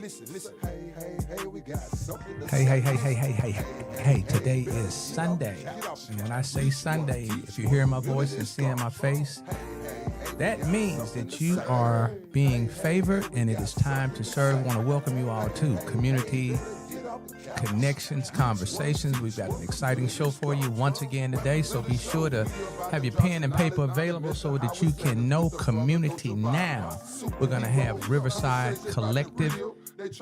Hey, today is Sunday. And when I say Sunday, if you hear my voice and seeing my face, that means that you are being favored and it is time to serve. I want to welcome you all to Community Connections, Conversations. We've got an exciting show for you once again today, so be sure to have your pen and paper available so that you can know community now. We're going to have Riverside Collective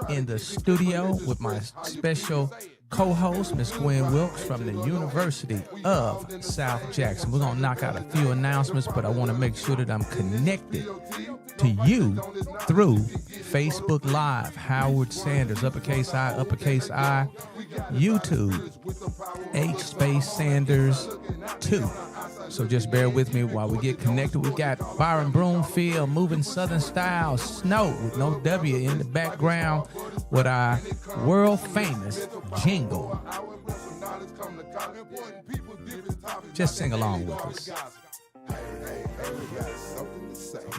in the studio with my special co-host, Miss GWEN WILKS from the University of South Jackson. We're going to knock out a few announcements, but I want to make sure that I'm connected to you through Facebook Live, Howard Sanders, uppercase I, YouTube, H Sanders 2. So just bear with me while we get connected. We got Byron Broomfield, Moving Southern Style, Snow with no W in the background with our world famous jingle. Just sing along with us.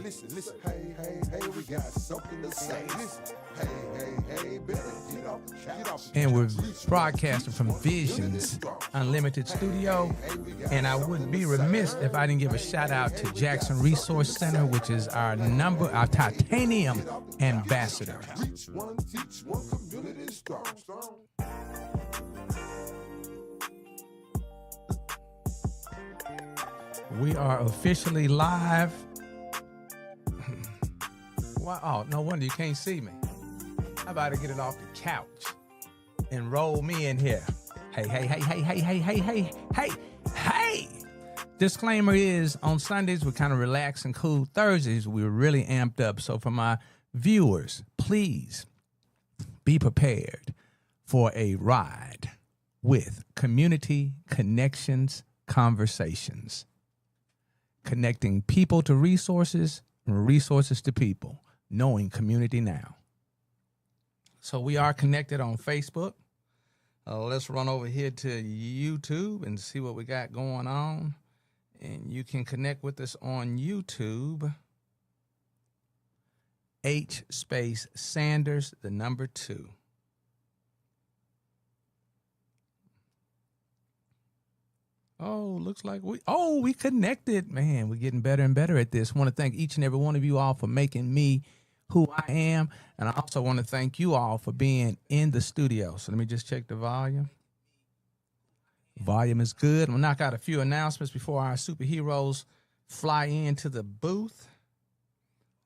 Listen, hey, we got something to say. Listen, hey, better get off. And we're broadcasting from Visions Unlimited Studio. And I wouldn't be remiss if I didn't give a shout out to Jackson Resource Center, which is our titanium ambassador. We are officially live. Wow, no wonder you can't see me. How about to get it off the couch and roll me in here? Hey. Disclaimer is on Sundays, we're kind of relaxed and cool. Thursdays, we're really amped up. So for my viewers, please be prepared for a ride with Community Connections Conversations. Connecting people to resources and resources to people. Knowing community now. So we are connected on Facebook. Let's run over here to YouTube and see what we got going on. And you can connect with us on YouTube. H Sanders, the number 2. Oh, looks like we connected. Man, we're getting better and better at this. I want to thank each and every one of you all for making me who I am. And I also want to thank you all for being in the studio. So let me just check the volume. Volume is good. I'm going to knock out a few announcements before our superheroes fly into the booth.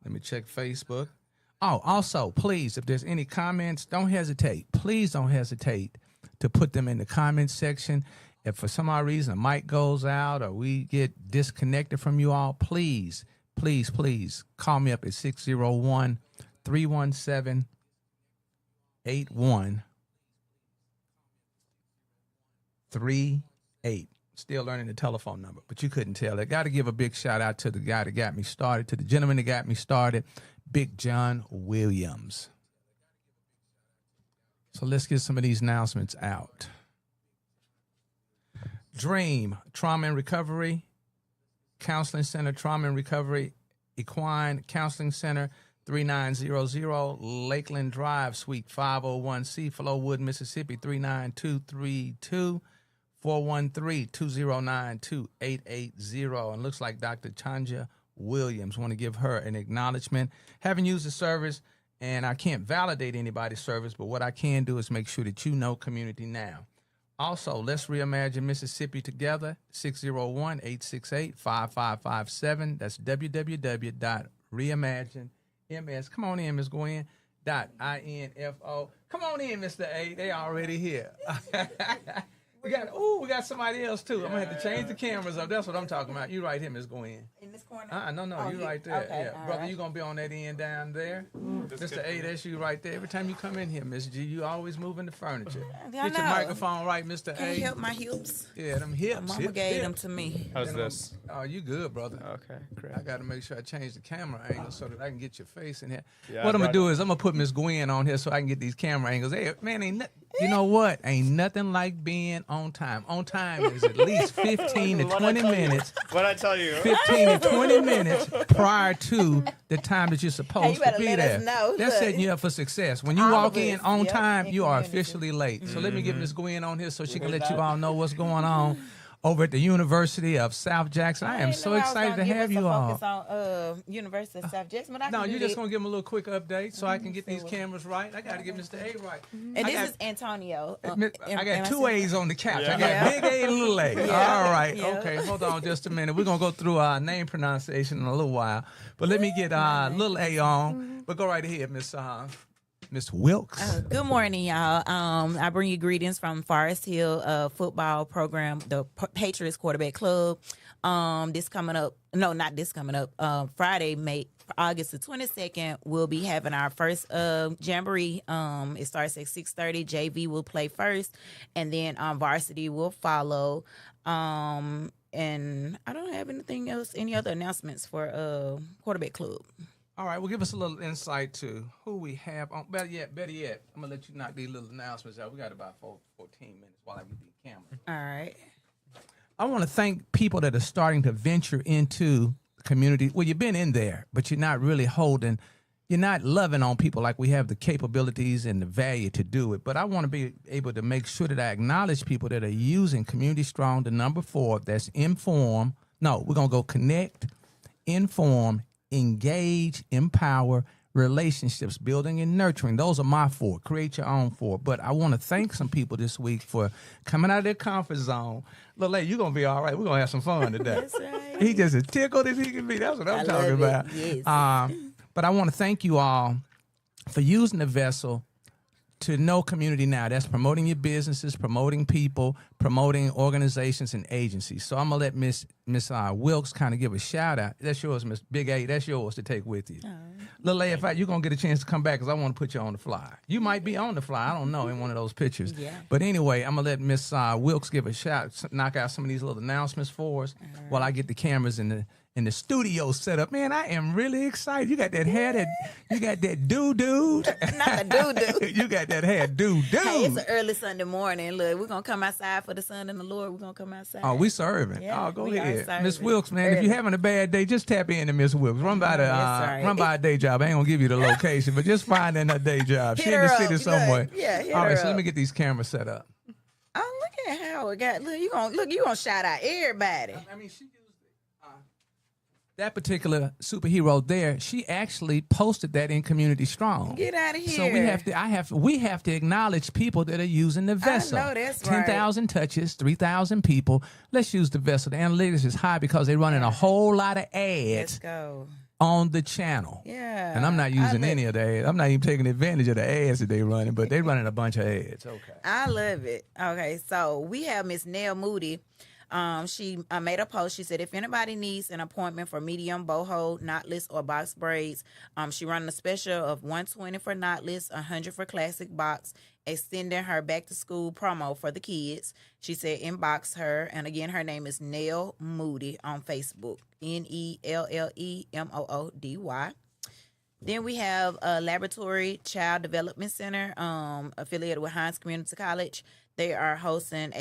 Let me check Facebook. Oh, also, please, if there's any comments, don't hesitate. Please don't hesitate to put them in the comments section. If for some odd reason a mic goes out or we get disconnected from you all, please call me up at 601-317-8138. Still learning the telephone number, but you couldn't tell. I got to give a big shout out to the guy that got me started, to the gentleman that got me started, Big John Williams. So let's get some of these announcements out. Dream Trauma and Recovery Counseling Center, Trauma and Recovery Equine Counseling Center, 3900 Lakeland Drive, Suite 501C, Flowood, Mississippi, 39232, 413-209-2880. And looks like Dr. Chanja Williams. Want to give her an acknowledgement. Haven't used the service, and I can't validate anybody's service, but what I can do is make sure that you know community now. Also, let's reimagine Mississippi together, 601-868-5557. That's www.reimaginems. Come on in, Ms. GWEN. .info. Come on in, Mr. A. They already here. We got somebody else too. I'm gonna have to change the cameras up. That's what I'm talking about. You right here, Ms. GWEN. In this corner? No, you right there. Okay, yeah, brother, right. You gonna be on that end down there. Mr. A, that's you right there. Every time you come in here, Miss G, you always moving the furniture. Get your microphone right, Mr. Can A. you help my hips? Yeah, them hips. My mama gave them to me. How's this? Oh, you good, brother. Okay, great. I got to make sure I change the camera angle so that I can get your face in here. Yeah, what I'm going to do is I'm going to put Miss GWEN on here so I can get these camera angles. Hey, man, ain't nothing. You know what? Ain't nothing like being on time. On time is at least 15 to 20 minutes. What I tell you? 15 to 20 minutes prior to the time that you're supposed to be let there. us know. That's Look. setting you up for success. When you All walk of in us. on Yep, time, in you are community. officially late. So let me get Miss Gwen on here so she can let you that? all know what's going on over at the University of South Jackson. I am so excited to have you all. Focus on University of South Jackson, but I No, can you're do just that. going to give them a little quick update so I can get these cameras right. I got to get Mr. A right. And this is Antonio. I got two A's on the couch. Yeah. I got big A and little A. Yeah. All right. Yeah. Okay. Hold on just a minute. We're going to go through our name pronunciation in a little while. But let me get little A on. But go right ahead, Miss Wilks. Good morning, y'all. I bring you greetings from Forest Hill football program, the Patriots Quarterback Club. Friday, August the 22nd, we'll be having our first jamboree. It starts at 6:30. JV will play first, and then varsity will follow. And I don't have anything else, any other announcements for Quarterback Club. All right, well, give us a little insight to who we have on. Better yet, I'm going to let you knock these little announcements out. We got about 14 minutes while I get these cameras. All right. I want to thank people that are starting to venture into the community. Well, you've been in there, but you're not really you're not loving on people like we have the capabilities and the value to do it. But I want to be able to make sure that I acknowledge people that are using Community Strong, the number 4, that's inform. No, we're going to go connect, inform, engage, empower, relationships, building and nurturing. Those are my 4. Create your own 4. But I want to thank some people this week for coming out of their comfort zone. Look, lady, you're going to be all right. We're going to have some fun today. That's right. He just as tickled as he can be. That's what I'm talking love about. it. Yes. But I want to thank you all for using the vessel to know community now. That's promoting your businesses, promoting people, promoting organizations and agencies. So I'm going to let Miss Wilks kind of give a shout out. That's yours, Miss Big A. That's yours to take with you. Little A, you're going to get a chance to come back because I want to put you on the fly. You might be on the fly. I don't know in one of those pictures. Yeah. But anyway, I'm going to let Miss Wilks give a shout, knock out some of these little announcements for us while I get the cameras in the studio set up. Man, I am really excited. You got that hair, you got that doo-doo. Not the doo-doo. You got that hair doo-doo. Hey, it's an early Sunday morning. Look, we're going to come outside for the Son and the Lord. We're going to come outside. Oh, we serving. Yeah, Oh, go we are ahead. serving. Miss Wilks, man, if you're having a bad day, just tap into Miss Wilks. Run by a day job. I ain't going to give you the location, but just find in her day job. She in the city somewhere. Yeah, hit All her right, so let up. me get these cameras set up. Oh, look at how it got. Look, you gonna shout out everybody. I mean, she used that particular superhero there. She actually posted that in Community Strong. Get out of here. So we have to acknowledge people that are using the vessel. I know that's right. 10,000 touches, 3,000 people. Let's use the vessel. The analytics is high because they're running a whole lot of Let's ads go. on the channel. Yeah. And I'm not using any of the ads. I'm not even taking advantage of the ads that they're running, but they're running a bunch of ads. Okay. I love it. Okay, so we have Miss Nell Moody. She made a post. She said, if anybody needs an appointment for medium boho, knotless, or box braids, she running a special of $120 for knotless, $100 for classic box, extending her back to school promo for the kids. She said, inbox her. And again, her name is Nell Moody on Facebook, NELLEMOODY. Then we have a Laboratory Child Development Center, affiliated with Hines Community College. They are hosting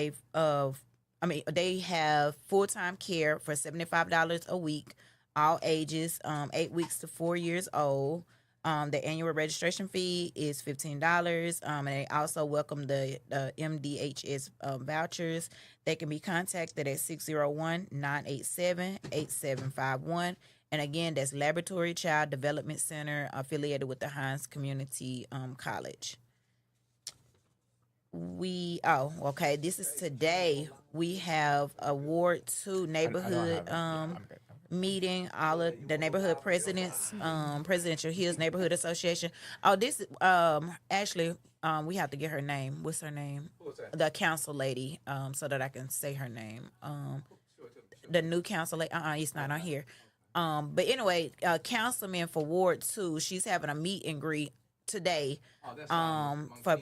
they have full-time care for $75 a week, all ages, 8 weeks to 4 years old. The annual registration fee is $15, and they also welcome the MDHS vouchers. They can be contacted at 601-987-8751. And again, that's Laboratory Child Development Center, affiliated with the Hines Community College. This is today. We have a Ward 2 neighborhood meeting. All of the neighborhood presidents, Presidential Hills Neighborhood Association. Oh, this is we have to get her name. What's her name? What's that? The council lady, so that I can say her name. The new council lady. It's not on here. But anyway, councilman for Ward 2, she's having a meet and greet today. For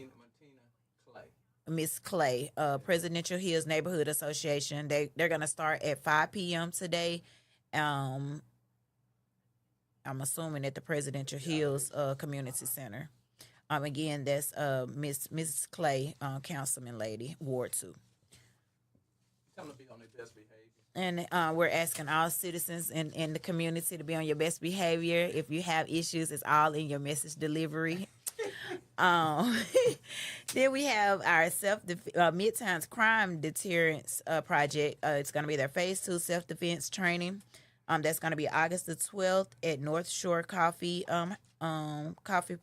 Miss Clay, Presidential Hills Neighborhood Association. They're gonna start at 5 p.m. today. I'm assuming at the Presidential Hills Community Center. Again, that's Mrs. Clay, councilman lady, Ward 2. Tell them to be on their best behavior. And we're asking all citizens in the community to be on your best behavior. If you have issues, it's all in your message delivery. Then we have our Midtown's crime deterrence project. It's going to be their phase 2 self-defense training. That's going to be August the 12th at North Shore Coffee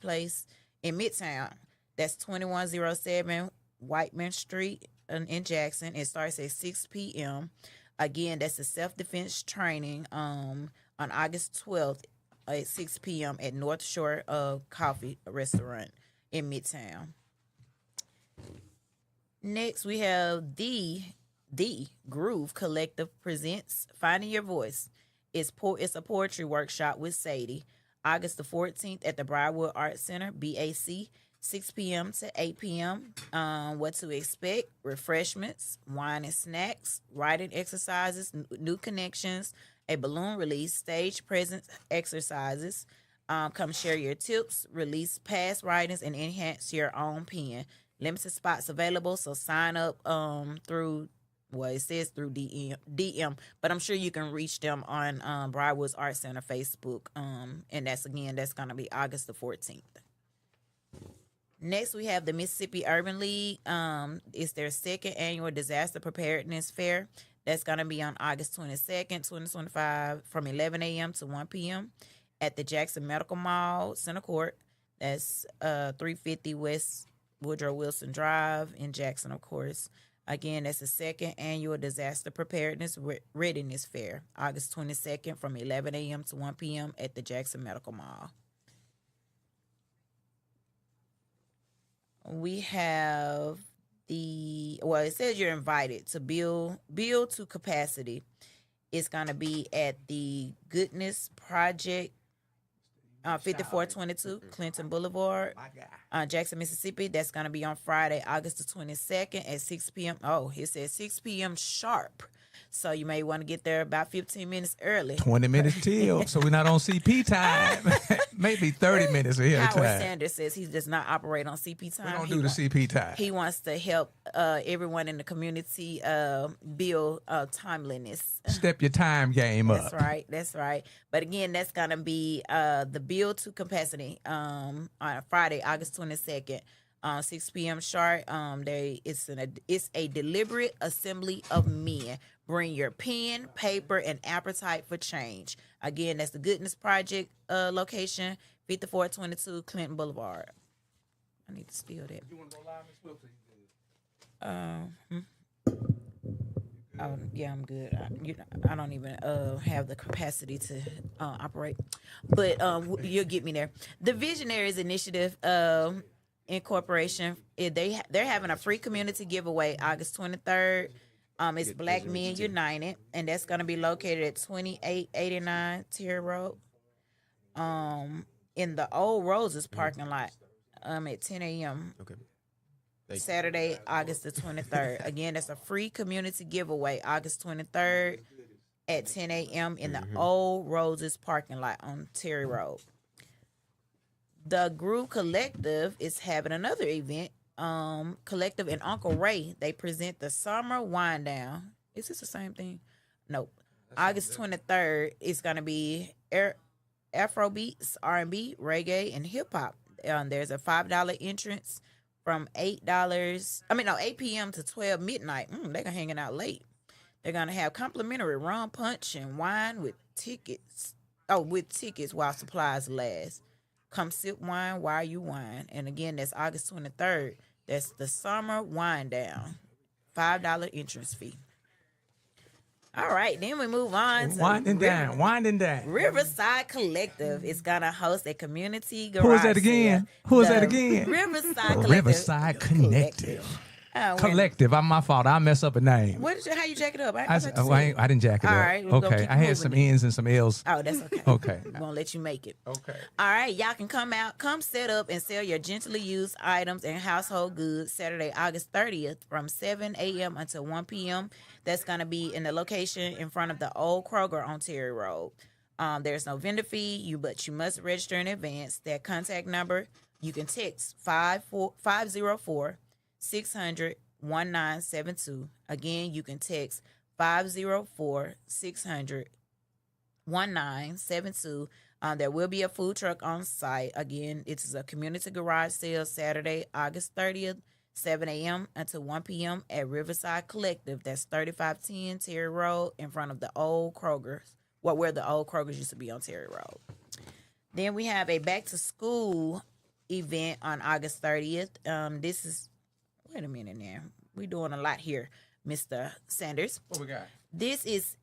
Place in Midtown. That's 2107 Whiteman Street in Jackson. It starts at 6 p.m. Again, that's a self-defense training on August 12th at 6 p.m. at North Shore Coffee Restaurant in Midtown. Next, we have the Groove Collective presents Finding Your Voice. It's a poetry workshop with Sadie, August the 14th at the Briarwood Arts Center, BAC, 6 p.m. to 8 p.m. What to expect: refreshments, wine and snacks, writing exercises, new connections, a balloon release, stage presence exercises. Come share your tips, release past writings, and enhance your own pen. Limited spots available, so sign up through, well, it says through DM, but I'm sure you can reach them on Briarwood's Art Center Facebook. And that's going to be August the 14th. Next, we have the Mississippi Urban League. It's their second annual disaster preparedness fair. That's going to be on August 22nd, 2025, from 11 a.m. to 1 p.m. at the Jackson Medical Mall, Center Court. That's 350 West Woodrow Wilson Drive in Jackson, of course. Again, that's the second annual disaster preparedness readiness fair, August 22nd from 11 a.m. to 1 p.m. at the Jackson Medical Mall. We have it says you're invited to build to capacity. It's going to be at the Goodness Project, 5422 Clinton Boulevard, Jackson, Mississippi. That's going to be on Friday, August the 22nd at 6 p.m. Oh, it says 6 p.m. sharp. So you may want to get there about 15 minutes early. 20 minutes till, so we're not on CP time. Maybe 30 minutes ahead of time. Howard Sanders says he does not operate on CP time. We don't do the CP time. He wants to help everyone in the community build timeliness. Step your time game up. That's right. But again, that's going to be the build to capacity on Friday, August 22nd. 6 p.m. sharp. It's a deliberate assembly of men. Bring your pen, paper, and appetite for change. Again, that's the Goodness Project location, 5422 Clinton Boulevard. I need to steal that. You want to go live, Miss Wilkes? Yeah, I'm good. I don't even have the capacity to operate, but you'll get me there. The Visionaries Initiative Incorporation, they're having a free community giveaway August 23rd. It's Black Men United, and that's going to be located at 2889 Terry Road, in the Old Roses parking lot, at 10 a.m. Okay. Saturday, August the 23rd. Again, that's a free community giveaway August 23rd at 10 a.m. in the Old Roses parking lot on Terry Road. The Groove Collective is having another event. Collective and Uncle Ray, they present the Summer Wind Down. Is this the same thing? Nope. August 23rd, it's going to be Afrobeats, R&B, reggae, and hip-hop. There's a $5 entrance from $8 p.m. to 12 midnight. They're hanging out late. They're going to have complimentary rum punch and wine with tickets. With tickets while supplies last. Come sip wine while you wine. And again, that's August 23rd. That's the Summer Wind Down. $5 entrance fee. All right, then we move on to Winding down. Riverside Collective is going to host a community garage Who is that again? Riverside Collective. Collective. I'm my fault. I mess up a name. How you jack it up? I didn't jack it up. All right, we'll okay. keep I had some N's and some L's. Oh, that's okay. Okay. We're going to let you make it. Okay. All right, y'all can come set up and sell your gently used items and household goods Saturday, August 30th from 7 a.m. until 1 p.m. That's going to be in the location in front of the old Kroger on Terry Road. There's no vendor fee, but you must register in advance. That contact number, you can text 504 600 1972. Again, you can text 504 600 1972. There will be a food truck on site. Again, it is a community garage sale Saturday, August 30th, 7 a.m. until 1 p.m. at Riverside Collective. That's 3510 Terry Road in front of the old Kroger's, where the old Kroger's used to be on Terry Road. Then we have a back to school event on August 30th. This is, wait a minute now. We're doing a lot here, Mr. Sanders. What we got? This is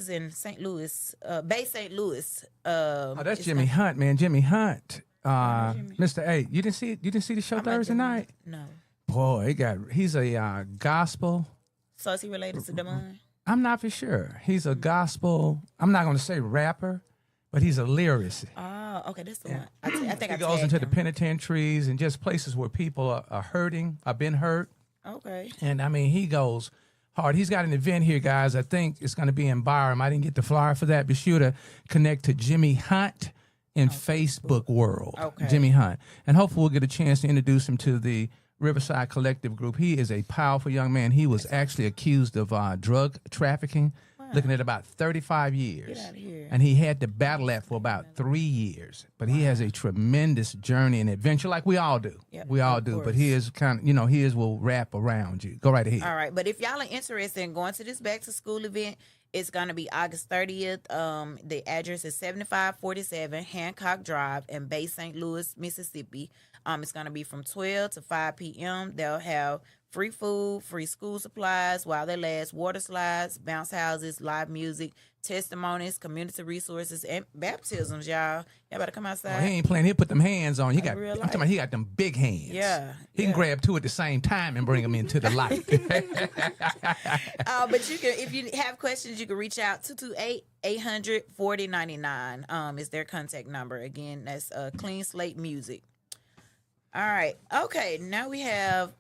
in St. Louis, Bay St. Louis. That's Jimmy Hunt, man. Jimmy Hunt. Mr. A, you didn't see the show Thursday night? No. Boy, he's a gospel. So is he related to Damon? I'm not for sure. He's a gospel, I'm not going to say rapper, but he's a lyricist. Oh, okay, that's the one. I think he goes into the penitentiaries and just places where people are hurting, have been hurt. Okay. And, I mean, he goes hard. He's got an event here, guys. I think it's going to be in Byram. I didn't get the flyer for that. Be sure to connect to Jimmy Hunt in Facebook world. Okay. Jimmy Hunt. And hopefully we'll get a chance to introduce him to the Riverside Collective Group. He is a powerful young man. He was actually accused of drug trafficking, looking at about 35 years. Get out of here. And he had to battle that for about 3 years. But he has a tremendous journey and adventure, like we all do. Yep, we all of do. course. But his his will wrap around you. Go right ahead. All right, but if y'all are interested in going to this back to school event, it's going to be August 30th. The address is 7547 Hancock Drive in Bay St. Louis, Mississippi. It's going to be from 12 to 5 p.m. They'll have free food, free school supplies while they last, water slides, bounce houses, live music, testimonies, community resources, and baptisms, y'all. Y'all better come outside. He ain't playing. He'll put them hands on. I'm real talking life. about he got them big hands. Yeah, He can grab two at the same time and bring them into the light. But you can, if you have questions, you can reach out 228-800-4099. Is their contact number. Again, that's Clean Slate Music. All right. Okay. Now we have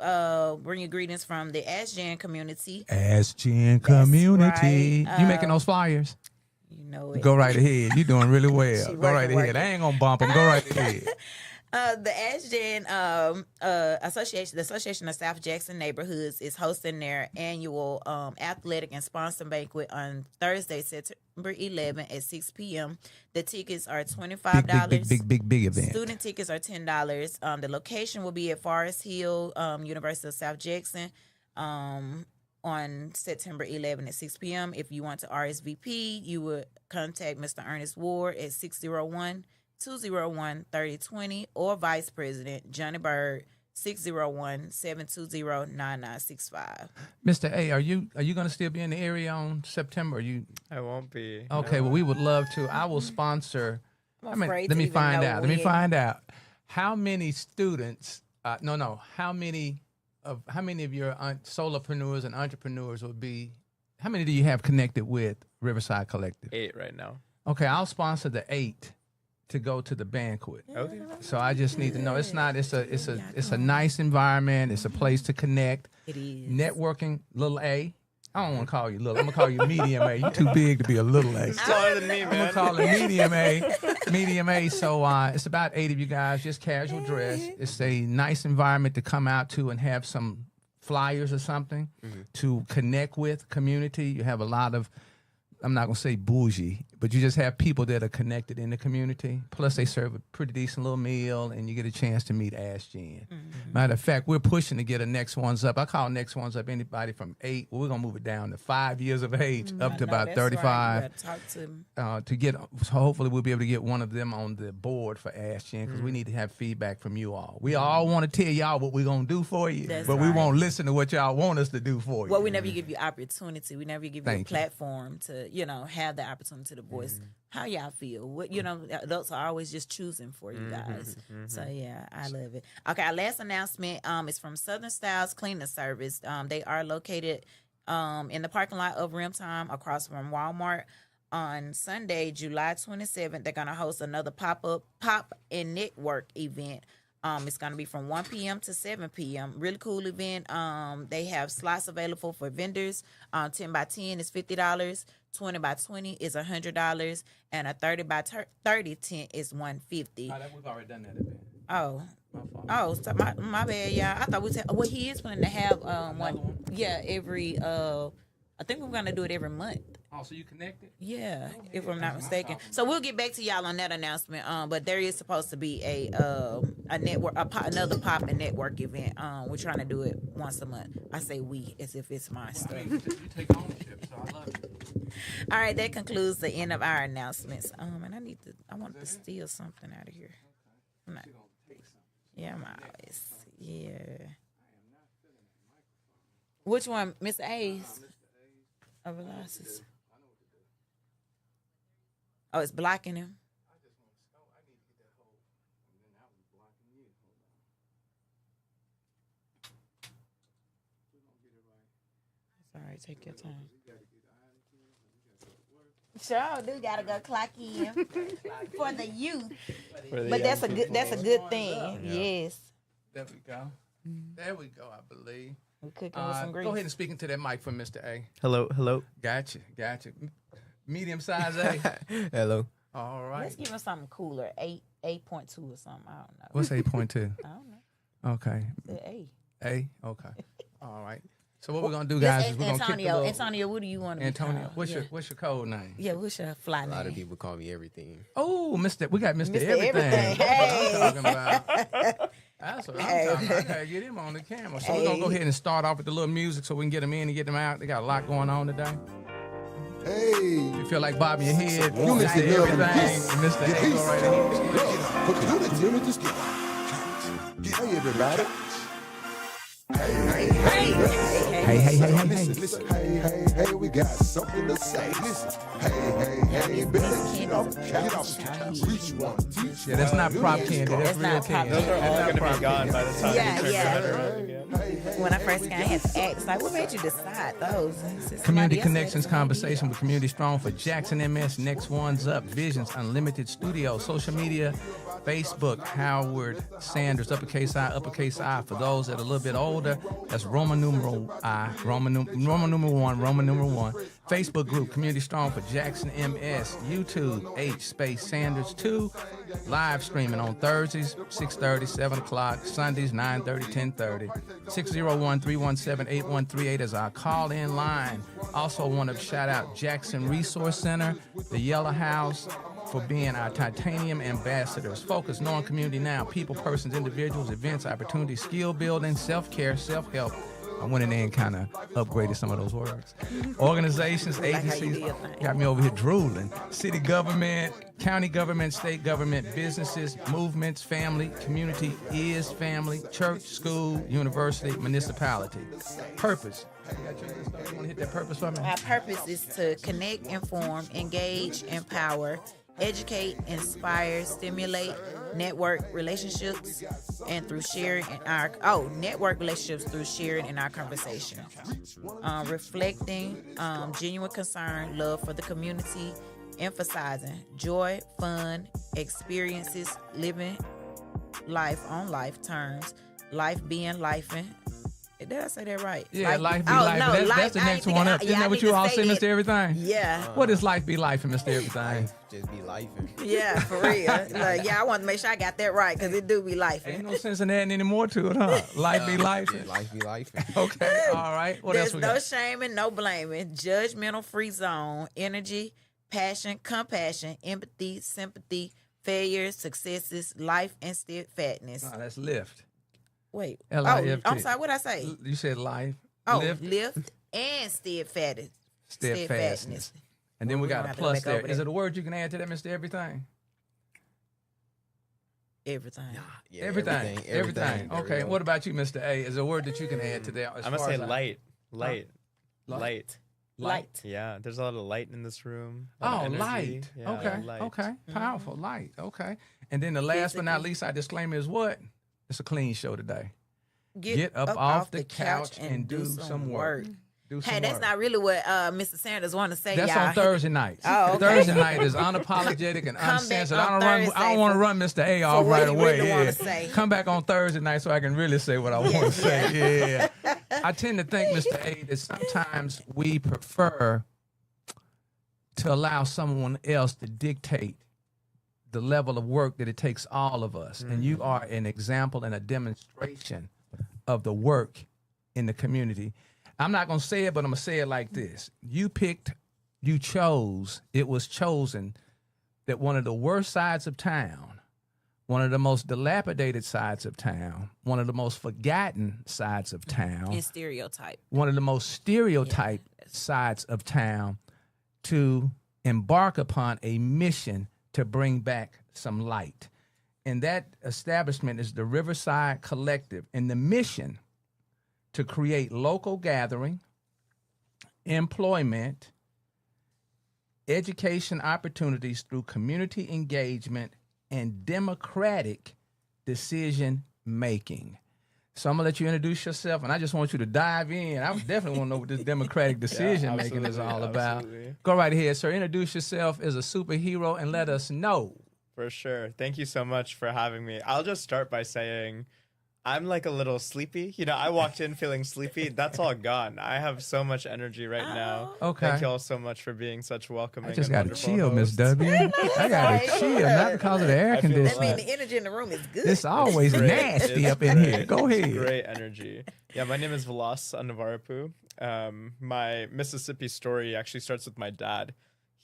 bring you greetings from the GWEN community. GWEN community. right. You making those flyers? You know it. Go right ahead. You're doing really well. She Go right working. ahead. I ain't gonna bump them. Go right ahead. The GWEN Association, the Association of South Jackson Neighborhoods, is hosting their annual athletic and sponsor banquet on Thursday, September 11 at 6 p.m. The tickets are $25. Big event. Student tickets are $10. The location will be at Forest Hill, University of South Jackson, on September 11 at 6 p.m. If you want to RSVP, you would contact Mr. Ernest Ward at 601-201-3020 or Vice President Johnny Bird 601-720-9965. Mr. A, are you going to still be in the area on September? I won't be. Okay, well, we would love to. I will sponsor. I'm afraid let to me even find know out. Let me when. find out. How many students? How many of your solopreneurs and entrepreneurs would be? How many do you have connected with Riverside Collective? 8 right now. Okay, I'll sponsor the 8 to go to the banquet. Okay. So I just need to know it's a nice environment. It's a place to connect. It is. Networking, little A. I don't want to call you little. I'm gonna call you medium A. You're too big to be a little A. It's taller than me, I'm gonna man. call it medium A. Medium A. So it's about 8 of you guys, just casual dress. It's a nice environment to come out to and have some flyers or something to connect with community. You have a lot of, I'm not gonna say bougie, but you just have people that are connected in the community. Plus, they serve a pretty decent little meal, and you get a chance to meet GWEN. Matter of fact, we're pushing to get a next ones up. I call next ones up anybody from 8. Well, we're gonna move it down to 5 years of age, up to about 35. Right. Talk to them. To get, so hopefully we'll be able to get one of them on the board for GWEN because we need to have feedback from you all. We all want to tell y'all what we're gonna do for you, That's but we right. won't listen to what y'all want us to do for you. Well, we never give you opportunity. We never give you a Thank you. platform to, have the opportunity to voice how y'all feel. What adults are always just choosing for you guys. So yeah, I love it. Okay, our last announcement is from Southern Styles Cleaning Service. They are located in the parking lot of Rimtime across from Walmart. On Sunday, July 27th, they're gonna host another pop and network event. It's going to be from 1 p.m. to 7 p.m. Really cool event. They have slots available for vendors. 10 by 10 is $50. 20 by 20 is $100. And a 30 by 30 tent is $150. We've already done that event. Oh. My fault. Oh, so my bad, y'all. I thought we said, well, he is planning to have one. Yeah, every, I think we're going to do it every month. Oh, so you connected? Yeah, if I'm not mistaken. So we'll get back to y'all on that announcement. But there is supposed to be a network, another pop and network event. We're trying to do it once a month. I say we as if it's my stuff. You take ownership, so I love it. All right, that concludes the end of our announcements. And I want to steal something out of here. I'm not, yeah, I'm always, yeah. Which one, Mr. A's? Oh, Velasquez. Oh, it's blocking him. It's all right. Take your time. Sure, do gotta go clock in for the youth. But that's a good thing. Yeah. Yes. There we go. There we go. I believe. We're cooking with some grease. Go ahead and speak into that mic for Mr. A. Hello. Gotcha. Medium size A. Hello. All right. Let's give him something cooler. 8.2 or something. I don't know. What's 8.2? I don't know. Okay. It's A. A. Okay. All right. So what we're gonna do, guys, is we're gonna kick the little... Antonio, what do you want to be Antonio, called? what's your code name? Yeah, what's your fly name? A lot of people call me everything. Oh, we got Mr. Mr. Everything. Everything. That's what I'm talking about. That's what I'm talking about. I gotta get him on the camera. So we're gonna go ahead and start off with the little music so we can get them in and get them out. They got a lot going on today. Hey, You feel like bobbing your head, you Mr. Everything, and Mr. A, go right ahead. for community still. Hey, everybody. Listen, hey, we got something to say. Listen, hey, better get off the couch. Reach one, teach. Yeah, that's not prop candy. That's real not prop candy. Those are all That's going to not be gone by the time Yeah, we turn yeah. around again. When I first got, I had to ask, like, what made you decide those? Community Connections Conversation with Community Strong for Jackson MS. Next one's up. Visions Unlimited Studio. Social media, Facebook, Howard Sanders, uppercase I. For those that are a little bit older, that's Roman numeral I, Roman numeral one. Facebook group, Community Strong for Jackson MS. YouTube, H-Sanders 2. Live streaming on Thursdays, 6:30, 7 o'clock. Sundays, 9:30, 10:30. 601-317-8138 is our call-in line. Also want to shout out Jackson Resource Center, the Yellow House, for being our titanium ambassadors. Focus, knowing community now. People, persons, individuals, events, opportunities, skill building, self-care, self-help. I went in there and kind of upgraded some of those words. Organizations, agencies, got me over here drooling. City government, county government, state government, businesses, movements, family, community is family, church, school, university, municipality. Purpose. You got your list up? You want to hit that purpose for me? Our purpose is to connect, inform, engage, empower, educate, inspire, stimulate, network relationships, and through sharing in our network relationships through sharing in our conversation. Reflecting genuine concern, love for the community, emphasizing joy, fun, experiences, living life on life terms, life being lifing. Did I say that right? Yeah, life be life. No, That's the next one up. Isn't that what you all say, Mr. Everything? Yeah. What is life be life, Mr. Everything? Just be life. Yeah, for real. Like, yeah, I want to make sure I got that right because it do be life. Ain't no sense in adding any more to it, huh? Life be life. Life be life. Okay, all right. What There's else we no got? shaming, no blaming, judgmental free zone, energy, passion, compassion, empathy, sympathy, failures, successes, life, and steadfastness. Oh, that's lift. Wait. L-I-F-T. I'm sorry. What I say? You said life. Oh, lift, lift and steadfastness. steadfastness. And then we We're got gonna a have to plus look there. over Is that. it a word you can add to that, Mr. Everything? Everything. Yeah, Everything. There we Okay. go. What about you, Mr. A? Is there a word that you can add to that? I'm gonna say light. Light. Light. Yeah, there's a lot of light in this room. a Oh, lot of energy. light. Yeah, Okay. light. Okay. Powerful. Light. Okay. And then the last but not Physically. least, our disclaimer is what? It's a clean show today. Get up off the couch and do some work. Do some Hey, that's work. not really what Mr. Sanders want to say, That's y'all. on Thursday night. Oh, okay. Thursday night is unapologetic and Come back uncensored. on I don't Thursday want to for- run Mr. A off what right he away. really wanna Yeah. say. Come back on Thursday night so I can really say what I want to say. Yeah. I tend to think, Mr. A, that sometimes we prefer to allow someone else to dictate the level of work that it takes all of us. And you are an example and a demonstration of the work in the community. I'm not going to say it, but I'm going to say it like this. It was chosen that one of the worst sides of town, one of the most dilapidated sides of town, one of the most forgotten sides of town, And stereotype. one of the most stereotyped sides of town, to embark upon a mission to bring back some light. And that establishment is the Riverside Collective. And the mission to create local gathering, employment, education opportunities through community engagement and democratic decision making. So I'm gonna let you introduce yourself, and I just want you to dive in. I definitely want to know what this democratic decision making is all about. absolutely. Go right ahead, sir. Introduce yourself as a superhero and let us know. For sure. Thank you so much for having me. I'll just start by saying I'm like a little sleepy. You know, I walked in feeling sleepy. That's all gone. I have so much energy right now. Okay. Thank you all so much for being such welcoming. I just and got to wonderful chill, Miss hosts. W. I got to chill, not because of the air I feel That means conditioning. the energy in the room is good. It's always Great. nasty It's up in great. here. Go It's ahead. great energy. Yeah, my name is Vilas Anavarapu. My Mississippi story actually starts with my dad.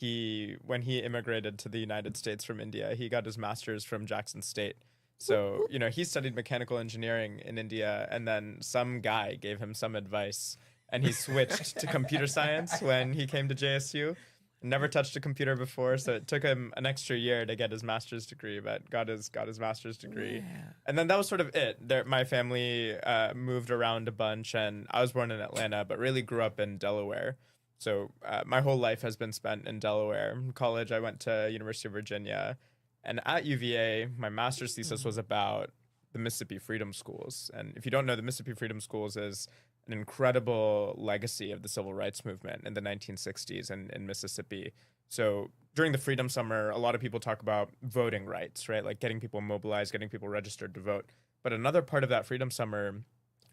When he immigrated to the United States from India, he got his master's from Jackson State. So, you know, he studied mechanical engineering in India, and then some guy gave him some advice, and he switched to computer science when he came to JSU. Never touched a computer before, so it took him an extra year to get his master's degree, but got his master's degree. And then that was sort of it. My family moved around a bunch, and I was born in Atlanta, but really grew up in Delaware. So my whole life has been spent in Delaware. In college, I went to University of Virginia. And at UVA, my master's thesis was about the Mississippi Freedom Schools. And if you don't know, the Mississippi Freedom Schools is an incredible legacy of the civil rights movement in the 1960s in Mississippi. So during the Freedom Summer, a lot of people talk about voting rights, right? Like getting people mobilized, getting people registered to vote. But another part of that Freedom Summer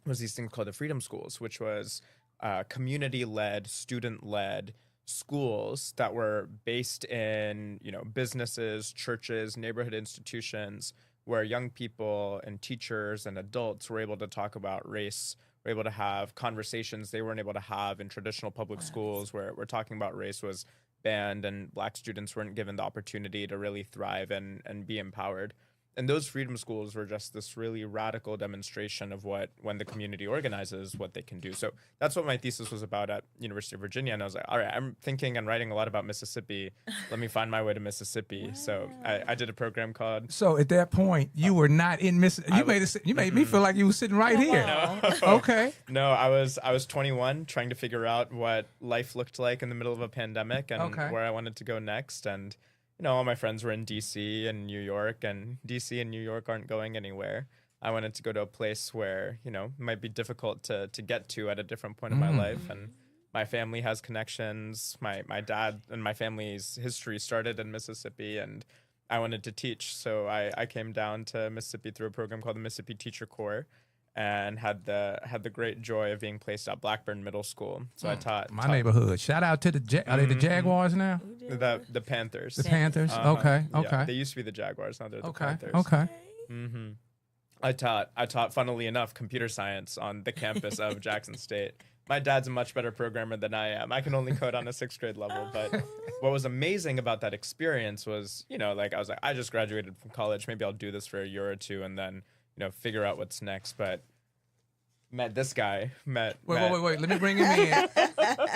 was these things called the Freedom Schools, which was community-led, student-led schools that were based in, you know, businesses, churches, neighborhood institutions, where young people and teachers and adults were able to talk about race, were able to have conversations they weren't able to have in traditional public schools, where talking about race was banned and Black students weren't given the opportunity to really thrive and be empowered. And those freedom schools were just this really radical demonstration of what, when the community organizes, what they can do. So that's what my thesis was about at University of Virginia. And I was like, all right, I'm thinking and writing a lot about Mississippi. Let me find my way to Mississippi. Wow. So I did a program called... So at that point, you were not in Mississippi. You made me feel like you were sitting right here. No. Okay. No, I was 21, trying to figure out what life looked like in the middle of a pandemic and where I wanted to go next. And you know, all my friends were in DC and New York, and DC and New York aren't going anywhere. I wanted to go to a place where, you know, it might be difficult to get to at a different point in my life. And my family has connections. My dad and my family's history started in Mississippi, and I wanted to teach. So I came down to Mississippi through a program called the Mississippi Teacher Corps, and had the great joy of being placed at Blackburn Middle School. So I taught my neighborhood. Shout out to the are they the Jaguars now? the Panthers. The Panthers. Okay. Yeah, they used to be the Jaguars. Now they're the Panthers. Okay. I taught, funnily enough, computer science on the campus of Jackson State. My dad's a much better programmer than I am. I can only code on a 6th grade level. But what was amazing about that experience was, you know, like I was like, I just graduated from college. Maybe I'll do this for a year or two and then, you know, figure out what's next. But met this guy. Wait. Let me bring him in.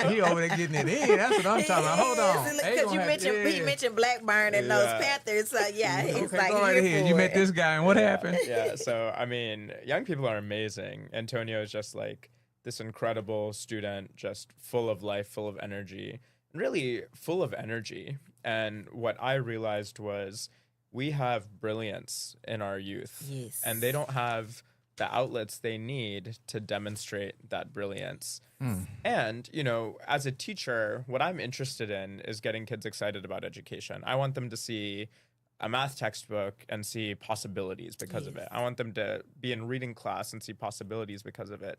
He over there getting it in. That's what I'm talking about. Hold on. Because you mentioned Blackburn and those Panthers. So yeah, he's okay, like, go right ahead. You met this guy, and what happened? Yeah. So I mean, young people are amazing. Antonio is just like this incredible student, just full of life, full of energy, and really full of energy. And what I realized was we have brilliance in our youth. Yes. And they don't have the outlets they need to demonstrate that brilliance. And, you know, as a teacher, what I'm interested in is getting kids excited about education. I want them to see a math textbook and see possibilities because of it. I want them to be in reading class and see possibilities because of it.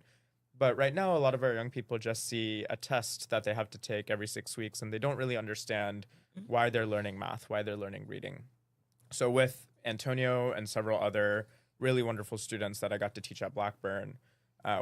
But right now, a lot of our young people just see a test that they have to take every 6 weeks, and they don't really understand why they're learning math, why they're learning reading. So with Antonio and several other really wonderful students that I got to teach at Blackburn,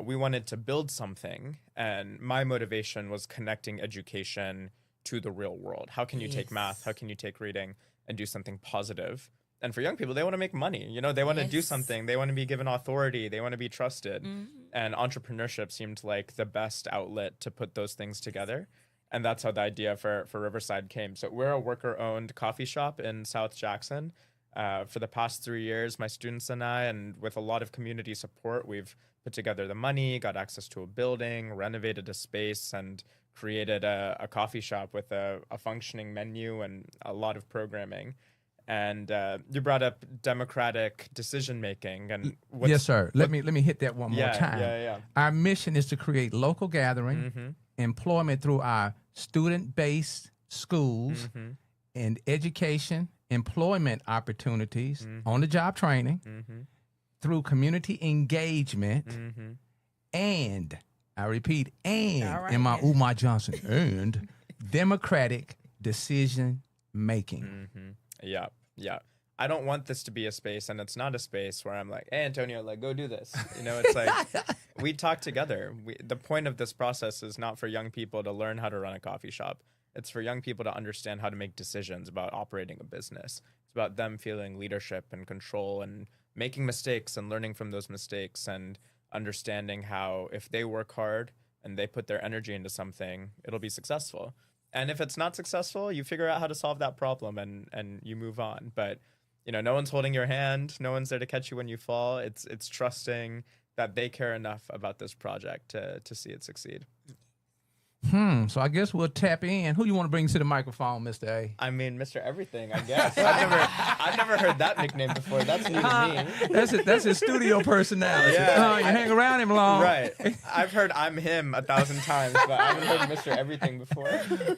we wanted to build something, and my motivation was connecting education to the real world. How can you take math? How can you take reading and do something positive? And for young people, they want to make money. You know, they want to do something. They want to be given authority. They want to be trusted. And entrepreneurship seemed like the best outlet to put those things together. And that's how the idea for Riverside came. So we're a worker-owned coffee shop in South Jackson. For the past 3 years, my students and I, and with a lot of community support, we've put together the money, got access to a building, renovated a space, and created a coffee shop with a functioning menu and a lot of programming. And you brought up democratic decision making, and yes, sir. Let me hit that one more time. Yeah. Our mission is to create local gathering, employment through our student-based schools, and education, employment opportunities, on-the-job training, through community engagement, and I repeat, and in my Umar Johnson, and democratic decision making. Yeah. I don't want this to be a space, and it's not a space where I'm like, hey, Antonio, like, go do this. You know, it's like we talk together. The point of this process is not for young people to learn how to run a coffee shop. It's for young people to understand how to make decisions about operating a business. It's about them feeling leadership and control and making mistakes and learning from those mistakes and understanding how if they work hard and they put their energy into something, it'll be successful. And if it's not successful, you figure out how to solve that problem and you move on. But, you know, no one's holding your hand. No one's there to catch you when you fall. It's trusting that they care enough about this project to see it succeed. So I guess we'll tap in. Who you want to bring to the microphone, Mr. A? I mean, Mr. Everything, I guess. I've never heard that nickname before. That's new to me. That's his studio personality. Yeah. You hang around him long. Right. I've heard I'm him 1,000 times, but I haven't heard Mr. Everything before.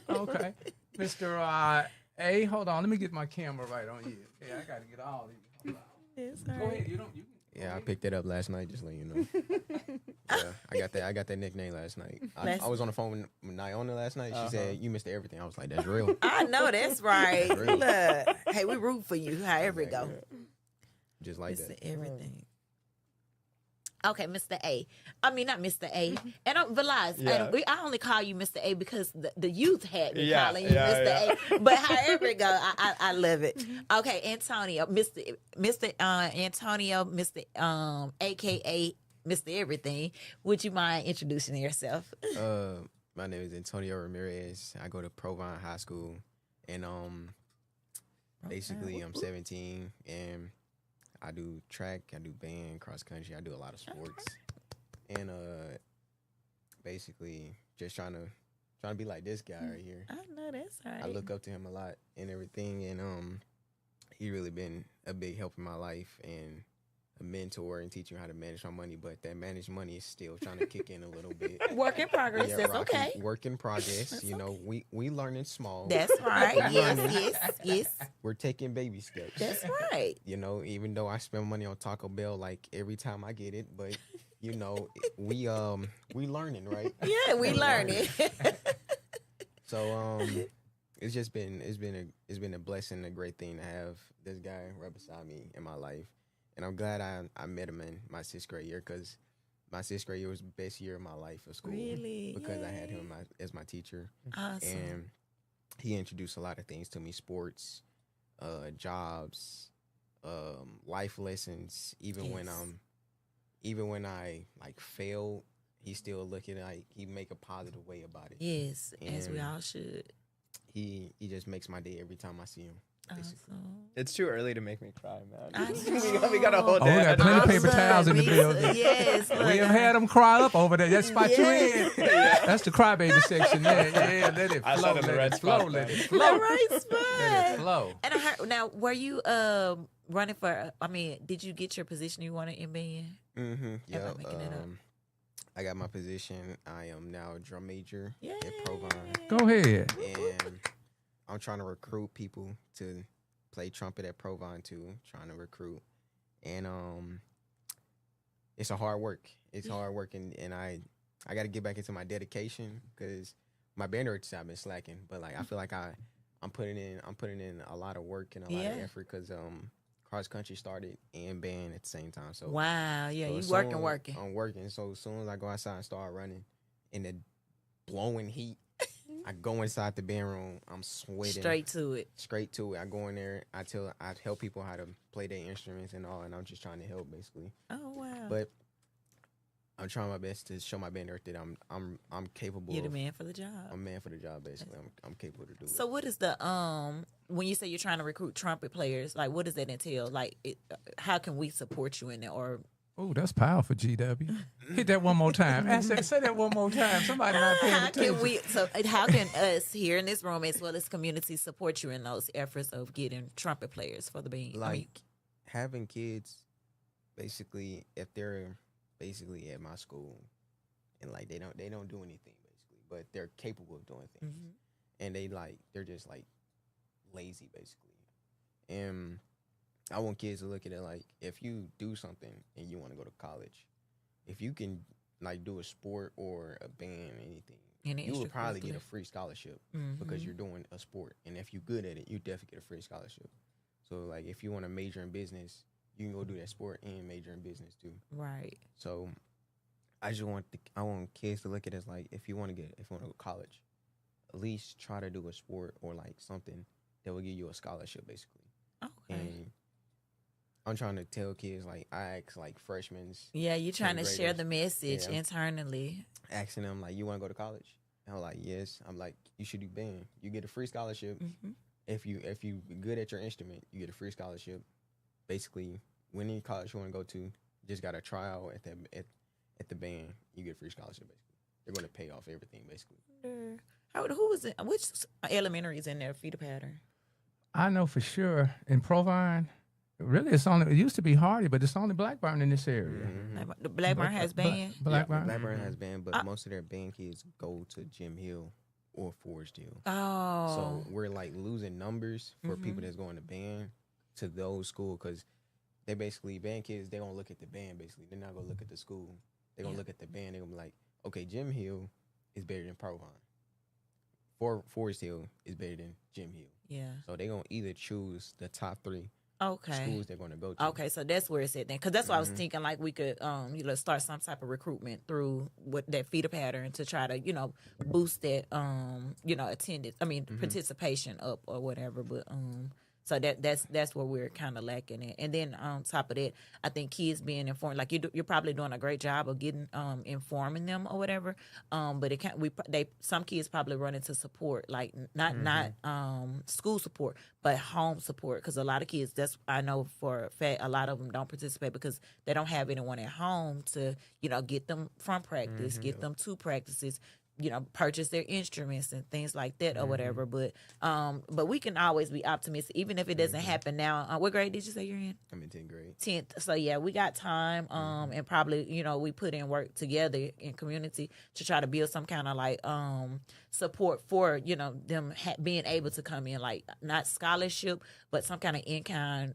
Okay. Mr. A, hold on. Let me get my camera right on you. Yeah, I got to get all these. Go ahead. Yeah, I picked it up last night, just letting you know. Yeah, I got that nickname last night. I was on the phone with Naona last night. She said, "You missed everything." I was like, "That's real." I know that's right. That's real. Look, hey, we root for you, however it go. Just like Mr. that. Everything. Okay, Mr. A. I mean, not Mr. A. And Velaz, Yeah. I only call you Mr. A because the youth had me Yeah, calling you yeah, Mr. yeah. A. But however it go, I love it. Okay, Antonio, Mr. Antonio, Mr. AKA Mr. Everything. Would you mind introducing yourself? My name is Antonio Ramirez. I go to Provine High School, and basically I'm 17 and I do track, I do band, cross country, I do a lot of sports. And basically just trying to be like this guy right here. I know that's right. I look up to him a lot and everything, and he really been a big help in my life and a mentor and teaching how to manage my money, but that managed money is still trying to kick in a little bit. Work in progress. Yeah, That's okay. Work in progress. You know, we learning small. That's right. Yes. We're taking baby steps. That's right. You know, even though I spend money on Taco Bell like every time I get it, but you know, we learning, right? Yeah, we learning. So it's been a blessing, a great thing to have this guy right beside me in my life. And I'm glad I met him in my 6th grade year, because my 6th grade year was the best year of my life of school. Really? Because I had him as my teacher. Awesome. And he introduced a lot of things to me: sports, jobs, life lessons. Even when I like failed, he still looking like he make a positive way about it. Yes, as we And all should. He just makes my day every time I see him. Awesome. It's too early to make me cry, I man. know. we got a whole Oh, day. we got plenty of paper towels in the building. Yes. We have had them cry up over there. That spot you in. Yes. That's the crybaby section there. Yeah, let it I flow. sat in the Let red it flow. spot, Let man. it The flow. right Let it spot. flow. And I heard, now, were you running for? I mean, did you get your position you wanted in band? Mm-hmm. Am I Yeah. making it up? I got my position. I am now a drum major Yay. at Provine, Go ahead. and I'm trying to recruit people to play trumpet at Provine too. Trying to recruit, and it's a hard work. It's hard work, and I got to get back into my dedication because my band directors have been slacking. But like I feel like I'm putting in a lot of work and a lot of effort because cross country started and band at the same time. So Wow, yeah, so you as working. I'm working. So as soon as I go outside and start running in the blowing heat, I go inside the band room. I'm sweating Straight to it. I go in there. I help people how to play their instruments and all, and I'm just trying to help basically. Oh wow. But I'm trying my best to show my band director that I'm capable. You're the man for the job. I'm man for the job basically. I'm capable to do it. So what is the when you say you're trying to recruit trumpet players, like what does that entail? Like how can we support you in it? Or Oh, that's powerful, GW. Hit that one more time. Say that one more time. Somebody not paying attention. how can us here in this room as well as community support you in those efforts of getting trumpet players for the band? Like having kids, basically, if they're basically at my school and like they don't do anything basically, but they're capable of doing things, and they're just like lazy basically, and I want kids to look at it like if you do something and you want to go to college, if you can like do a sport or a band or anything, you will probably get a free scholarship because you're doing a sport, and if you're good at it, you definitely get a free scholarship. So like if you want to major in business, you can go do that sport and major in business too. Right. So I want kids to look at it as like if you want to go to college, at least try to do a sport or like something that will give you a scholarship basically. Okay. And I'm trying to tell kids like I ask like freshmen. Yeah, you're trying to graders, share the message internally. Asking them like, you want to go to college? And I'm like, yes. I'm like, you should do band. You get a free scholarship. If you good at your instrument, you get a free scholarship. Basically, when any college you want to go to, you just got to try out at the band. You get a free scholarship. Basically, they're going to pay off everything. Basically. Who was it? Which elementary is in there? Feeder pattern. I know for sure in Provine. Really, it used to be Hardy, but it's only Blackburn in this area. The Blackburn has band. Blackburn has band, but most of their band kids go to Jim Hill or Forest Hill. Oh, so we're like losing numbers for people that's going to band to those schools because they basically band kids. They gonna look at the band basically. They're not gonna look at the school. They're gonna look at the band. They're gonna be like, okay, Jim Hill is better than Provine. Forest Hill is better than Jim Hill. Yeah. So they're gonna either choose the top 3. Okay. Schools they're going to go to. Okay, so that's where it's at then, because that's why I was thinking like we could, start some type of recruitment through what that feeder pattern to try to, boost that, attendance. I mean, participation up or whatever. But so that's where we're kind of lacking it. And then on top of that, I think kids being informed, like you're probably doing a great job of getting informing them or whatever. But it can't. Some kids probably run into support, like not school support, but home support, because a lot of kids, I know for a fact, a lot of them don't participate because they don't have anyone at home to get them from practice, get them to practices, purchase their instruments and things like that or whatever. But we can always be optimistic, even if it doesn't happen now. What grade did you say you're in? I'm in 10th grade. 10th. So yeah, we got time. And probably, we put in work together in community to try to build some kind of like support for, them being able to come in, like not scholarship, but some kind of in-kind,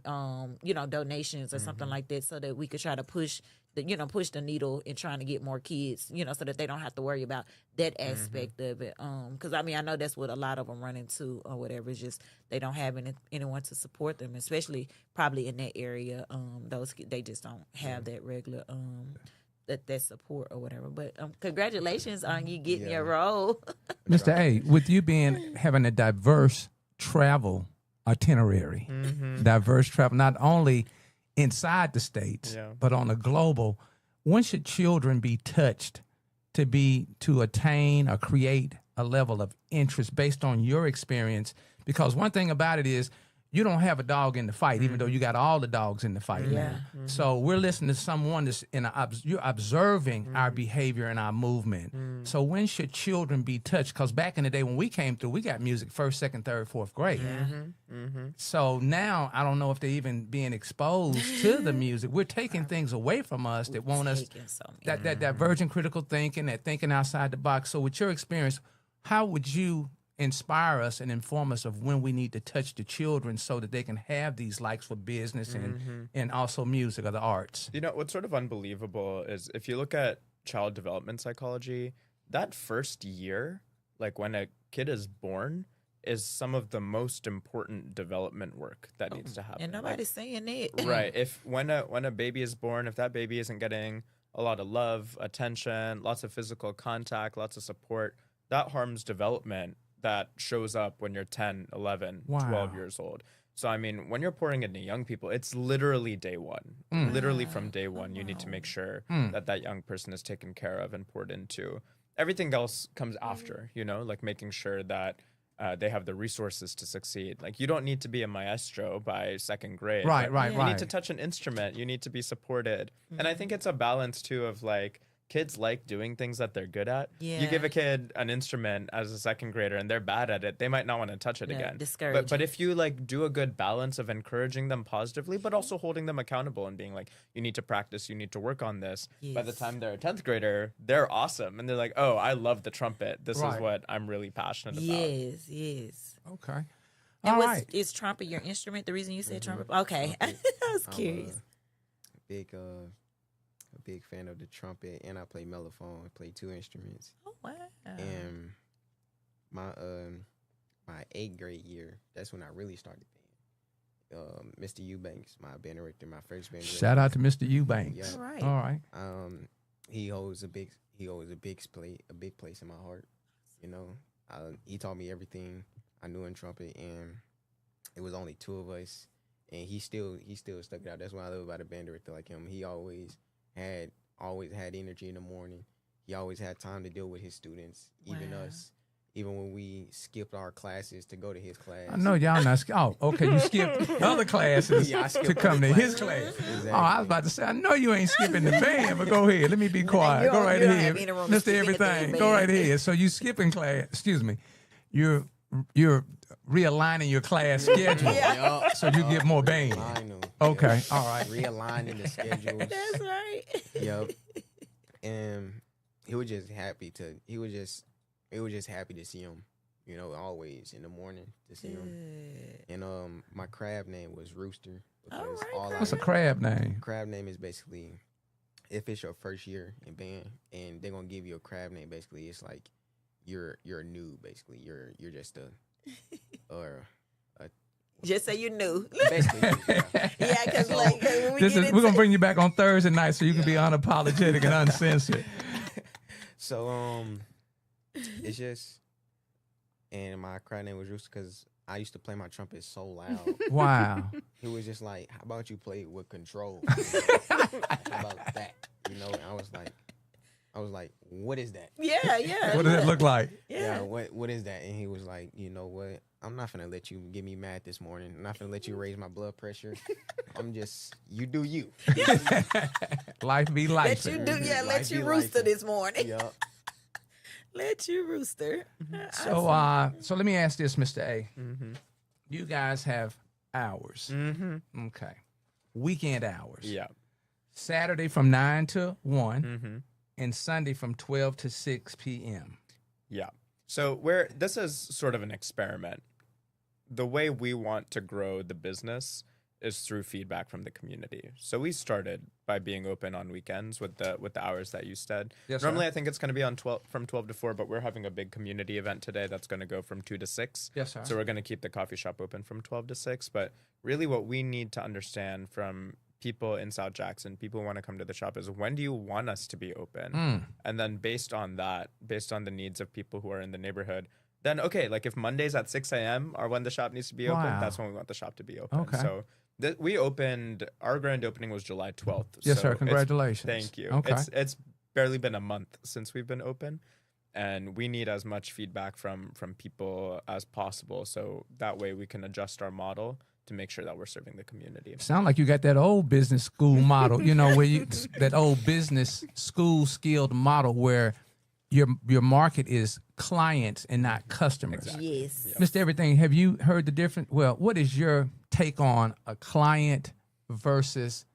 donations or something like that, so that we could try to push the needle in trying to get more kids, so that they don't have to worry about that aspect of it. Because I know that's what a lot of them run into or whatever. It's just they don't have anyone to support them, especially probably in that area. They just don't have that regular that support or whatever. But congratulations on you getting your role, Mr. A. With you having a diverse travel itinerary, diverse travel, not only inside the states, but on a global. When should children be touched to attain or create a level of interest based on your experience? Because one thing about it is you don't have a dog in the fight, even though you got all the dogs in the fight. Yeah. Now. So we're listening to someone that's you're observing our behavior and our movement. So when should children be touched? Because back in the day when we came through, we got music first, second, third, fourth grade. So now I don't know if they're even being exposed to the music. We're taking things away from us that want us that virgin critical thinking, that thinking outside the box. So with your experience, how would you inspire us and inform us of when we need to touch the children so that they can have these likes for business and also music or the arts? You know, what's sort of unbelievable is if you look at child development psychology, that first year, like when a kid is born, is some of the most important development work that needs to happen. And nobody's saying it. Right. If when a baby is born, if that baby isn't getting a lot of love, attention, lots of physical contact, lots of support, that harms development that shows up when you're 10, 11, 12 years old. So, I mean, when you're pouring into young people, it's literally day one. Literally from day one, you need to make sure that that young person is taken care of and poured into. Everything else comes after, you know, like making sure that they have the resources to succeed. Like, you don't need to be a maestro by second grade. Right. You need to touch an instrument. You need to be supported. And I think it's a balance, too, of like, kids like doing things that they're good at. You give a kid an instrument as a second grader and they're bad at it, they might not want to touch it again. But if you like do a good balance of encouraging them positively, but also holding them accountable and being like, you need to practice, you need to work on this. By the time they're a 10th grader, they're awesome. And they're like, oh, I love the trumpet. This is what I'm really passionate about. Yes. Okay. And All right. is trumpet your instrument? The reason you said trumpet? Okay. I was curious. A big fan of the trumpet, and I play mellophone. I play 2 instruments. Oh, wow. And my 8th grade year, that's when I really started band. Mr. Eubanks, my band director, my first band director. Shout out to Mr. Eubanks. Yeah. All right. He holds a big place in my heart. You know, he taught me everything I knew in trumpet, and it was only 2 of us, and he still stuck it out. That's what I love about a band director like him. He always had energy in the morning. He always had time to deal with his students, even us. Even when we skipped our classes to go to his class. I know y'all not. You skipped other classes to come to his class. Exactly. Oh, I was about to say, I know you ain't skipping the band, but go ahead. Let me be quiet. Go right ahead, Mr. Everything. Go right ahead. So you skipping class? Excuse me. You're realigning your class schedule so you get more band. Okay, all right. Realigning the schedules. That's right. Yep. And he was just happy to see him, you know, always in the morning to see him. And my crab name was Rooster. Because What's a crab name? Crab name is basically, if it's your first year in band and they're gonna give you a crab name, basically it's like you're a noob, basically. You're just just say you knew. Basically, Yeah, because like when we're gonna bring you back on Thursday night so you can be unapologetic and uncensored. So it's just, and my crowd name was Rooster because I used to play my trumpet so loud. Wow. He was just like, "How about you play it with control? How about that?" You know, and I was like, "What is that?" Yeah. What does that look like? Yeah, what is that? And he was like, "You know what? I'm not finna let you get me mad this morning. I'm not finna let you raise my blood pressure. You do you." Life be life. Let you rooster this morning. Yep. Let you rooster. So let me ask this, Mr. A. You guys have hours. Okay. Weekend hours. Yeah. Saturday from 9 to 1 and Sunday from 12 to 6 p.m. Yeah. So this is sort of an experiment. The way we want to grow the business is through feedback from the community. So we started by being open on weekends with the hours that you said. Yes, Normally, sir. I think it's going to be from 12 to 4, but we're having a big community event today that's going to go from 2 to 6. Yes, sir. So we're going to keep the coffee shop open from 12 to 6. But really what we need to understand from people in South Jackson, people who want to come to the shop, is when do you want us to be open? And then based on that, based on the needs of people who are in the neighborhood, then, okay, like if Mondays at 6 a.m. are when the shop needs to be open, that's when we want the shop to be open. Okay. So we opened, our grand opening was July 12th. Yes, so sir. Congratulations. Thank you. Okay. It's barely been a month since we've been open, and we need as much feedback from people as possible, so that way we can adjust our model to make sure that we're serving the community. Sound like you got that old business school model, you know, where you that old business school skilled model where your market is clients and not customers. Exactly. Yes. Yep. Mr. Everything, have you heard the difference? Well, what is your take on a client versus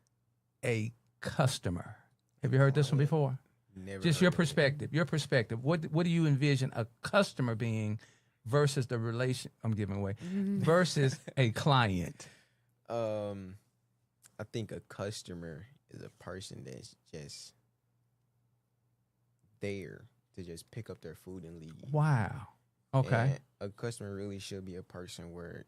a customer? Have you heard this one before? Never Just heard your of it. perspective. Your perspective. What do you envision a customer being versus the relation? I'm giving away versus a client. I think a customer is a person that's just there to just pick up their food and leave. Wow. Okay. And a customer really should be a person where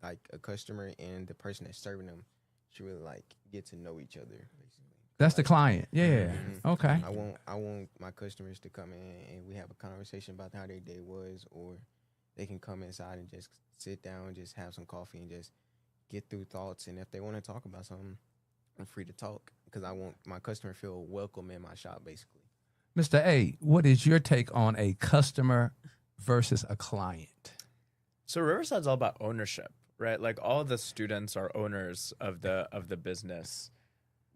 like a customer and the person that's serving them should really like get to know each other. Basically, That's the client. Yeah. Mhm. Okay. I want my customers to come in and we have a conversation about how their day was, or they can come inside and just sit down and just have some coffee and just get through thoughts. And if they want to talk about something, I'm free to talk because I want my customer to feel welcome in my shop, basically. Mr. A, what is your take on a customer versus a client? So Riverside's all about ownership, right? Like all the students are owners of the business.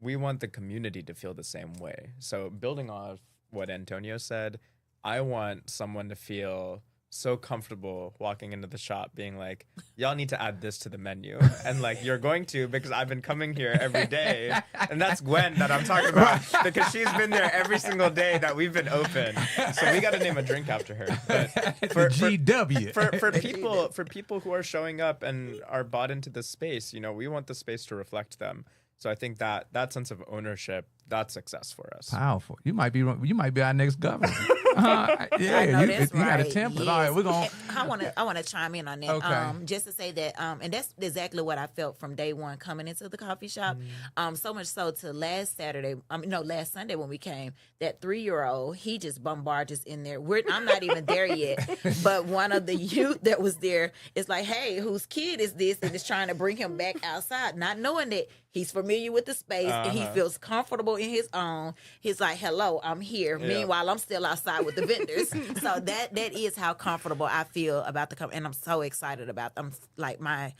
We want the community to feel the same way. So building off what Antonio said, I want someone to feel so comfortable walking into the shop being like, y'all need to add this to the menu. And like, you're going to, because I've been coming here every day. And that's Gwen that I'm talking about because she's been there every single day that we've been open. So we got to name a drink after her. But For GW. for people who are showing up and are bought into this space, you know, we want the space to reflect them. So I think that sense of ownership, that's success for us. Powerful. You might be our next governor. Yeah, I know you that's got a right. template. Yes. All right, we're going. I want to chime in on that. Okay. Just to say that, and that's exactly what I felt from day one coming into the coffee shop. So much so to last Sunday when we came, that 3-year-old, he just bombarded us in there. I'm not even there yet, but one of the youth that was there is like, "Hey, whose kid is this?" and is trying to bring him back outside, not knowing that he's familiar with the space and he feels comfortable in his own. He's like, "Hello, I'm here." Yeah. Meanwhile, I'm still outside with the vendors. So that is how comfortable I feel about and I'm so excited about them. Like my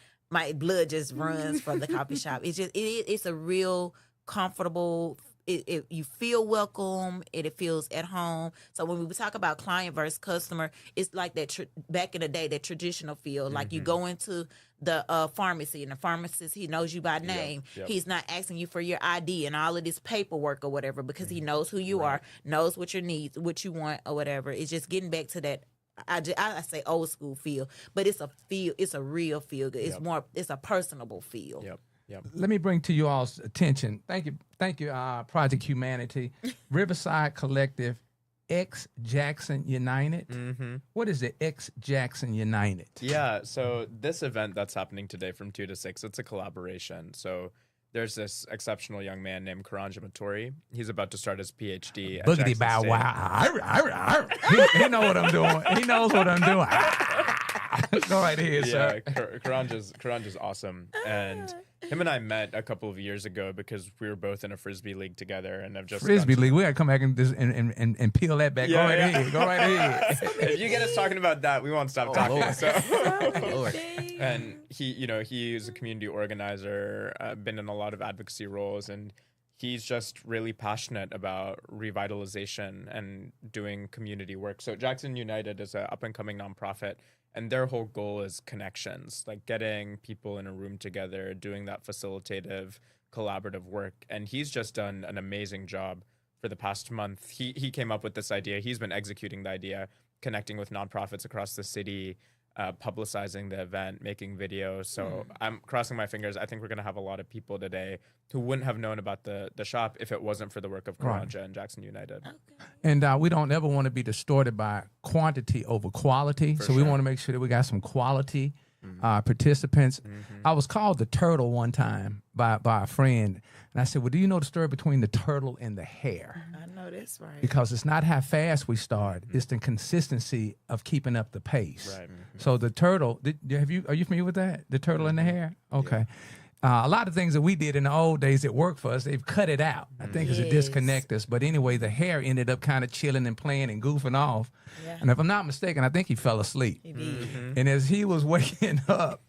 blood just runs from the coffee shop. It's a real comfortable. You feel welcome. It feels at home. So when we talk about client versus customer, it's like that back in the day, that traditional feel. Like you go into the pharmacy, and the pharmacist, he knows you by name. Yep. He's not asking you for your ID and all of this paperwork or whatever because he knows who you are, knows what your needs, what you want or whatever. It's just getting back to that. I say old school feel, but it's a feel. It's a real feel good. It's more. It's a personable feel. Yep. Let me bring to you all's attention. Thank you, Project Humanity, Riverside Collective, X Jackson United. What is the X Jackson United? Yeah, so this event that's happening today from 2 to 6, it's a collaboration. So there's this exceptional young man named Karanja Matori. He's about to start his PhD at Boogity Jackson bow State. wow. He know what I'm doing. He knows what I'm doing. Go right ahead, sir. Karanja's awesome. And him and I met a couple of years ago because we were both in a Frisbee league together, and I've just Frisbee league. We gotta come back and peel that back. Yeah, Go right yeah. ahead. Go right ahead. If you get us talking about that, we won't stop talking. Lord. So. Lord. And he is a community organizer, been in a lot of advocacy roles, and he's just really passionate about revitalization and doing community work. So Jackson United is an up-and-coming nonprofit, and their whole goal is connections, like getting people in a room together, doing that facilitative, collaborative work. And he's just done an amazing job for the past month. He came up with this idea. He's been executing the idea, connecting with nonprofits across the city, publicizing the event, making videos. So I'm crossing my fingers. I think we're going to have a lot of people today who wouldn't have known about the shop if it wasn't for the work of Karanja and Jackson United. And we don't ever want to be distorted by quantity over quality. So we want to make sure that we got some quality participants. I was called the turtle one time by a friend. And I said, well, do you know the story between the turtle and the hare? I know that's right. Because it's not how fast we start; it's the consistency of keeping up the pace. Right. So the turtle, are you familiar with that? The turtle and the hare? Okay. A lot of things that we did in the old days that worked for us, they've cut it out. I think it's to disconnect us. But anyway, the hare ended up kind of chilling and playing and goofing off. Yeah. And if I'm not mistaken, I think he fell asleep. He did. And as he was waking up,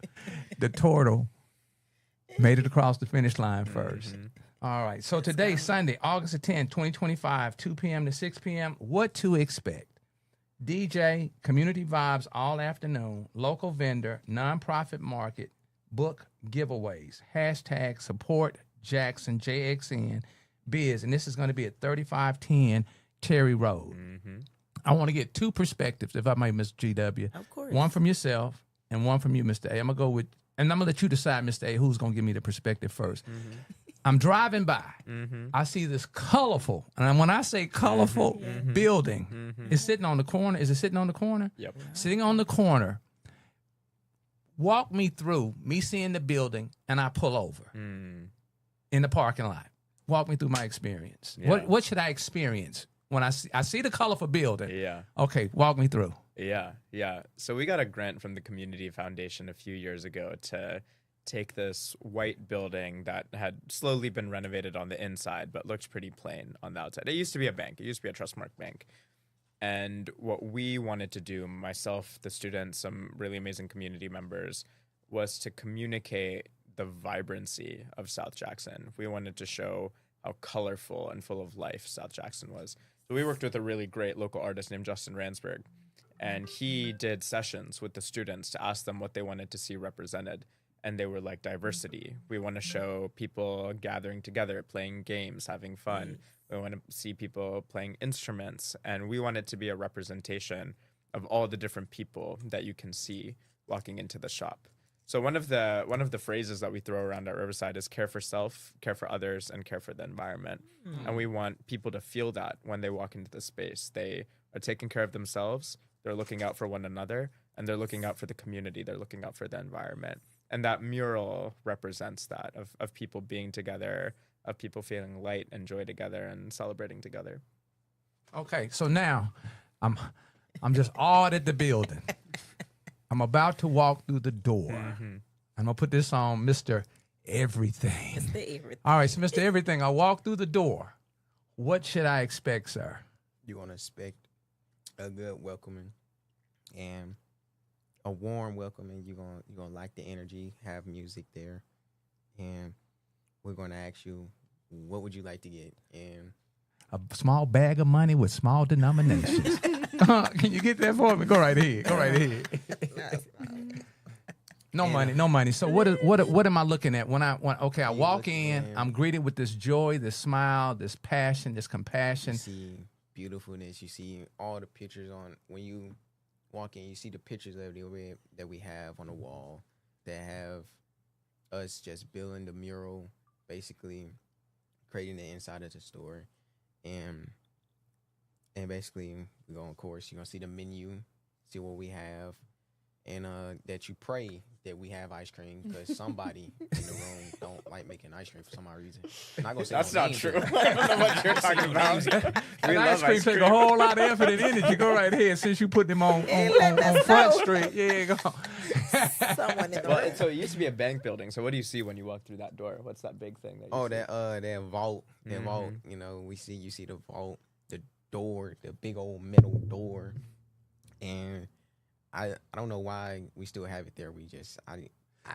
the turtle made it across the finish line first. All right. So today, Sunday, August the 10th, 2025, 2 p.m. to 6 p.m. What to expect? DJ, community vibes all afternoon, local vendor, nonprofit market, book giveaways, hashtag support Jackson, JXN, biz. And this is going to be at 3510 Terry Road. I want to get two perspectives, if I may, Mr. GW. Of course. One from yourself and one from you, Mr. A. I'm going to go with, and I'm going to let you decide, Mr. A, who's going to give me the perspective first. I'm driving by. I see this colorful, and when I say colorful building, it's sitting on the corner. Is it sitting on the corner? Yep. Sitting on the corner. Walk me through me seeing the building, and I pull over in the parking lot. Walk me through my experience. Yeah. What should I experience when I see the colorful building? Yeah. Okay, walk me through. Yeah. So we got a grant from the Community Foundation a few years ago to take this white building that had slowly been renovated on the inside, but looked pretty plain on the outside. It used to be a bank. It used to be a Trustmark bank. And what we wanted to do, myself, the students, some really amazing community members, was to communicate the vibrancy of South Jackson. We wanted to show how colorful and full of life South Jackson was. So we worked with a really great local artist named Justin Ransberg, and he did sessions with the students to ask them what they wanted to see represented. And they were like, diversity. We want to show people gathering together, playing games, having fun. We want to see people playing instruments. And we want it to be a representation of all the different people that you can see walking into the shop. So one of the phrases that we throw around at Riverside is care for self, care for others, and care for the environment. And we want people to feel that when they walk into the space. They are taking care of themselves, they're looking out for one another, and they're looking out for the community, they're looking out for the environment. And that mural represents that, of people being together, of people feeling light and joy together and celebrating together. Okay, so now I'm just awed at the building. I'm about to walk through the door. I'm gonna put this on Mr. Everything. Mr. Everything. All right, so Mr. Everything, I walk through the door. What should I expect, sir? You want to expect a good welcoming and a warm welcoming. You're gonna like the energy, have music there, and we're gonna ask you, what would you like to get? And A small bag of money with small denominations. Can you get that for me? Go right ahead. Go right ahead. No money. So what am I looking at when I walk in? I'm greeted with this joy, this smile, this passion, this compassion. you see beautifulness. You see all the pictures on when you walk in. You see the pictures that we have on the wall that have us just building the mural, basically creating the inside of the store, and basically we're gonna, of course, you're gonna see the menu, see what we have. And that you pray that we have ice cream, because somebody in the room don't like making ice cream for some odd reason. I'm not gonna say That's no not names, true. but- I don't know what you're talking about. We ice love cream take a whole lot of effort and energy. Go right ahead, since you put them on Front Street. Yeah, go. Someone in the Well, room. so it used to be a bank building. So what do you see when you walk through that door? What's that big thing? That you see? That vault, vault. Mhm. You know, you see the vault, the door, the big old metal door, and I don't know why we still have it there.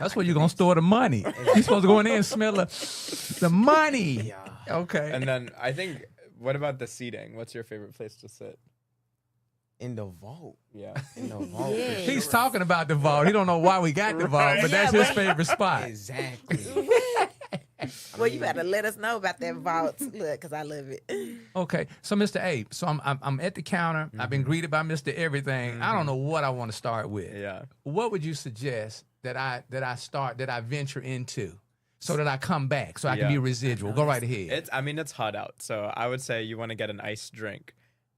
That's where you're gonna store the money. You're supposed to go in there and smell the money. Yeah. Okay. And then I think, what about the seating? What's your favorite place to sit? In the vault. Yeah. In the vault. Yeah. for He's sure. talking about the vault. He don't know why we got the vault, but that's his favorite spot. Exactly. Well, you better let us know about that vault. Look, because I love it. Okay, so Mr. A, so I'm at the counter. I've been greeted by Mr. Everything. I don't know what I want to start with. Yeah. What would you suggest that I venture into, so that I come back, so I can be Yeah. residual? Go right ahead. It's hot out, so I would say you want to get an iced drink.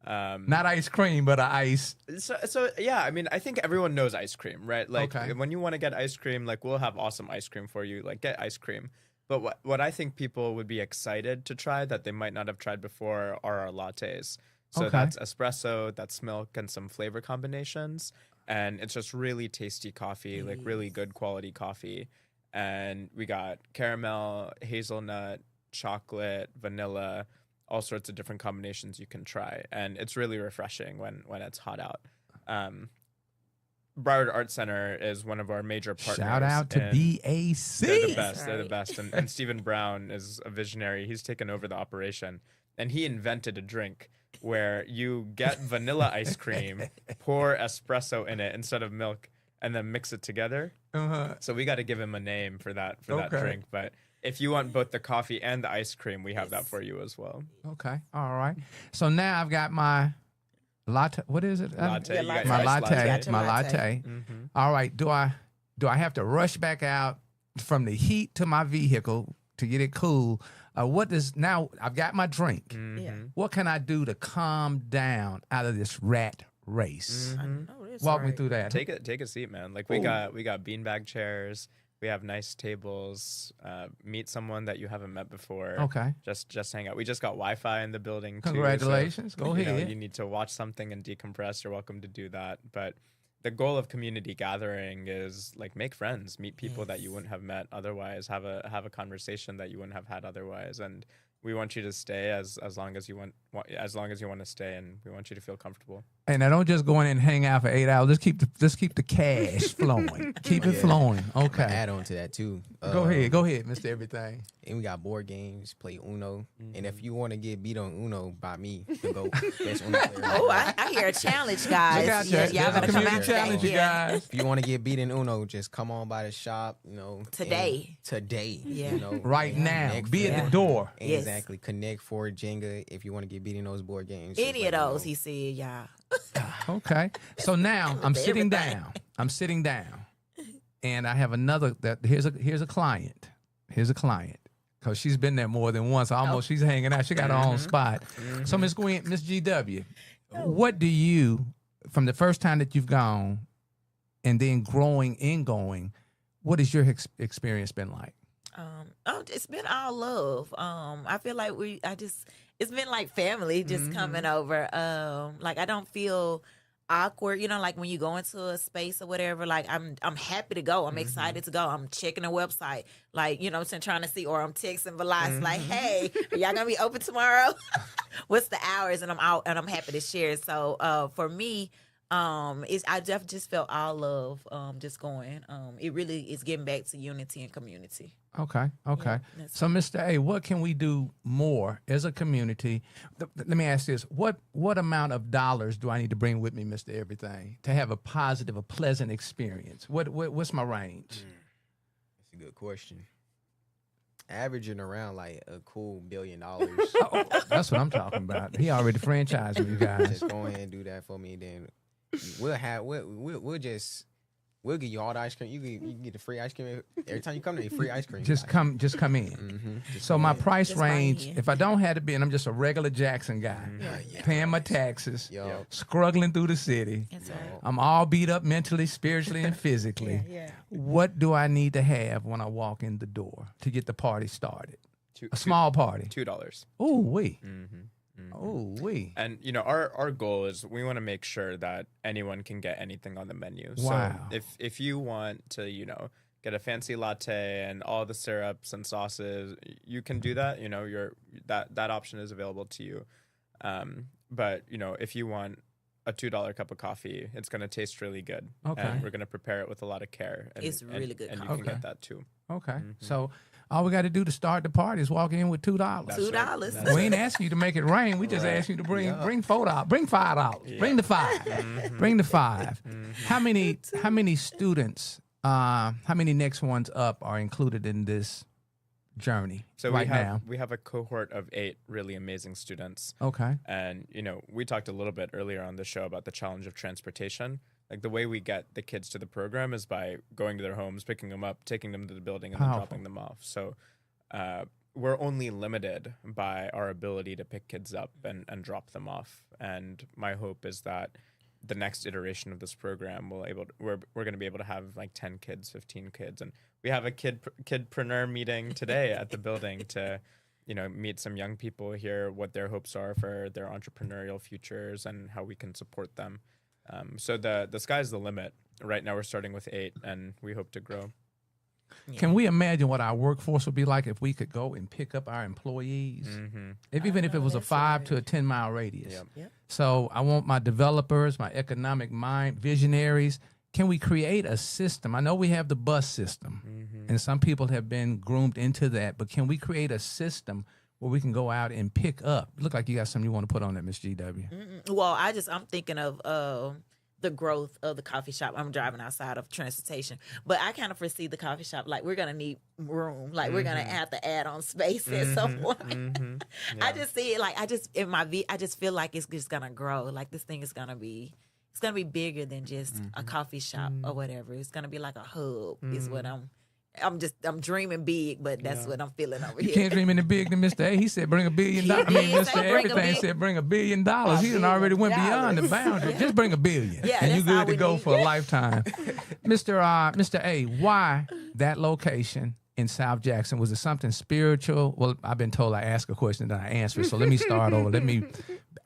Not ice cream, but an ice. So yeah, I mean, I think everyone knows ice cream, right? Like Okay. when you want to get ice cream, like we'll have awesome ice cream for you. Like get ice cream. But what I think people would be excited to try that they might not have tried before are our lattes. So Okay. that's espresso, that's milk, and some flavor combinations. And it's just really tasty coffee, like really good quality coffee. And we got caramel, hazelnut, chocolate, vanilla, all sorts of different combinations you can try. And it's really refreshing when it's hot out. Broward Art Center is one of our major partners. Shout out to and BAC. They're the best. That's They're the right. best. And Stephen Brown is a visionary. He's taken over the operation, and he invented a drink where you get vanilla ice cream, pour espresso in it instead of milk, and then mix it together. So we got to give him a name for that that drink. But if you want both the coffee and the ice cream, we have that for you as well. Okay. All right. So now I've got my latte. What is it? Latte. Yeah, You got My your iced latte. Got your My latte. latte. All right. Do I have to rush back out from the heat to my vehicle to get it cool? What does now? I've got my drink. Yeah. What can I do to calm down out of this rat race? I know this, Walk me right? through that. Take a seat, man. Like we got beanbag chairs. We have nice tables. Meet someone that you haven't met before. Okay. Just hang out. We just got Wi-Fi in the building too. Congratulations. So, Go you know, ahead. you need to watch something and decompress. You're welcome to do that. But the goal of community gathering is like make friends, meet people that you wouldn't have met otherwise, have a conversation that you wouldn't have had otherwise, and we want you to stay as long as you want to stay, and we want you to feel comfortable. And I don't just go in and hang out for 8 hours. Let's keep the cash flowing. Keep it flowing. Okay. Add on to that too. Go ahead, Mr. Everything. And we got board games, play Uno. And if you want to get beat on Uno by me, the GOAT, best Uno player. Oh, I hear a challenge, guys. Look out, Yes, y'all y'all better come community out today. challenge, you Yeah. guys. If you want to get beat in Uno, just come on by the shop, you know. Today. Today. Yeah. You know, Right and now. connect Be at for- the door. Yes. Exactly. Connect for Jenga if you want to get beat in those board games. Any just of let me those, know. he said, y'all. Okay. So now I'm sitting Everything. down. I'm sitting down. And I have another here's a client. Here's a client. Because she's been there more than once. Almost she's hanging out. She got her own spot. So Miss Gwen, Miss GW, what do you, from the first time that you've gone and then growing and going, what has your experience been like? It's been all love. I feel like it's been like family just coming over. Like I don't feel awkward, you know, like when you go into a space or whatever, like I'm happy to go. I'm excited to go. I'm checking the website, like, you know what I'm saying, trying to see, or I'm texting Velas like, hey, are y'all gonna be open tomorrow? What's the hours? And I'm out and I'm happy to share. So for me, I just felt all love just going. It really is getting back to unity and community. Okay. that's So, Mr. A, what can we do more as a community? Let me ask this: what amount of dollars do I need to bring with me, Mr. Everything, to have a positive, a pleasant experience? What's my range? That's a good question. Averaging around like a cool $1 billion. Oh, that's what I'm talking about. He already franchised me, you guys. Just go ahead and do that for me. Then we'll get you all the ice cream. You can get the free ice cream every time you come to free ice cream. Just come in. Mm-hmm. So my price Just buy range, in. if I don't have to be, and I'm just a regular Jackson guy, paying my taxes, Yo. struggling through the city. That's right. I'm all beat up mentally, spiritually, and physically. Yeah. What do I need to have when I walk in the door to get the party started? A small party. $2. Ooh, wee. Mm-hmm. Ooh, wee. And you know, our goal is we want to make sure that anyone can get anything on the menu. Wow. So if you want to, you know, get a fancy latte and all the syrups and sauces, you can do that. You know, that option is available to you. But you know, if you want a $2 cup of coffee, it's going to taste really good. Okay. And we're going to prepare it with a lot of care. And, It's really good And you coffee. can Okay. get that too. Okay. So all we got to do to start the party is walk in with $2. That's $2. right. We ain't asking you to make it rain. We just ask you to bring $4, bring $5, bring the $5, bring the $5. How many students? How many next ones up are included in this journey So right now? we have a cohort of 8 really amazing students. Okay. And, you know, we talked a little bit earlier on the show about the challenge of transportation. Like the way we get the kids to the program is by going to their homes, picking them up, taking them to the building, and then Powerful. dropping them off. So we're only limited by our ability to pick kids up and drop them off. And my hope is that the next iteration of this program we're going to be able to have like 10 kids, 15 kids. And we have a kidpreneur meeting today at the building to, you know, meet some young people, hear what their hopes are for their entrepreneurial futures and how we can support them. So the sky's the limit. Right now we're starting with 8 and we hope to grow. Can we imagine what our workforce would be like if we could go and pick up our employees? Even if it was a 5 to a 10-mile radius. Yep. Yep. So I want my developers, my economic mind, visionaries. can we create a system? I know we have the bus system, and some people have been groomed into that, but can we create a system where we can go out and pick up? Look like you got something you want to put on that, Miss GW. Well, I'm thinking of the growth of the coffee shop. I'm driving outside of transportation, but I kind of foresee the coffee shop like we're gonna need room, like we're gonna have to add on space at some point. I just see it like I just feel like it's just gonna grow. Like this thing is gonna be. It's gonna be bigger than just a coffee shop or whatever. It's gonna be like a hub. Is what I'm dreaming big, but that's what I'm feeling over You here. can't dream any big than Mr. A. He said bring $1 billion. I mean, did Mr. say bring a Everything big- said bring $1 billion. He done already went beyond the boundary. Just bring $1 billion. Yeah, and you that's all good to we go need. for a lifetime. Mr. A, why that location in South Jackson? Was it something spiritual? Well, I've been told I ask a question, then I answer it. So let me start over. Let me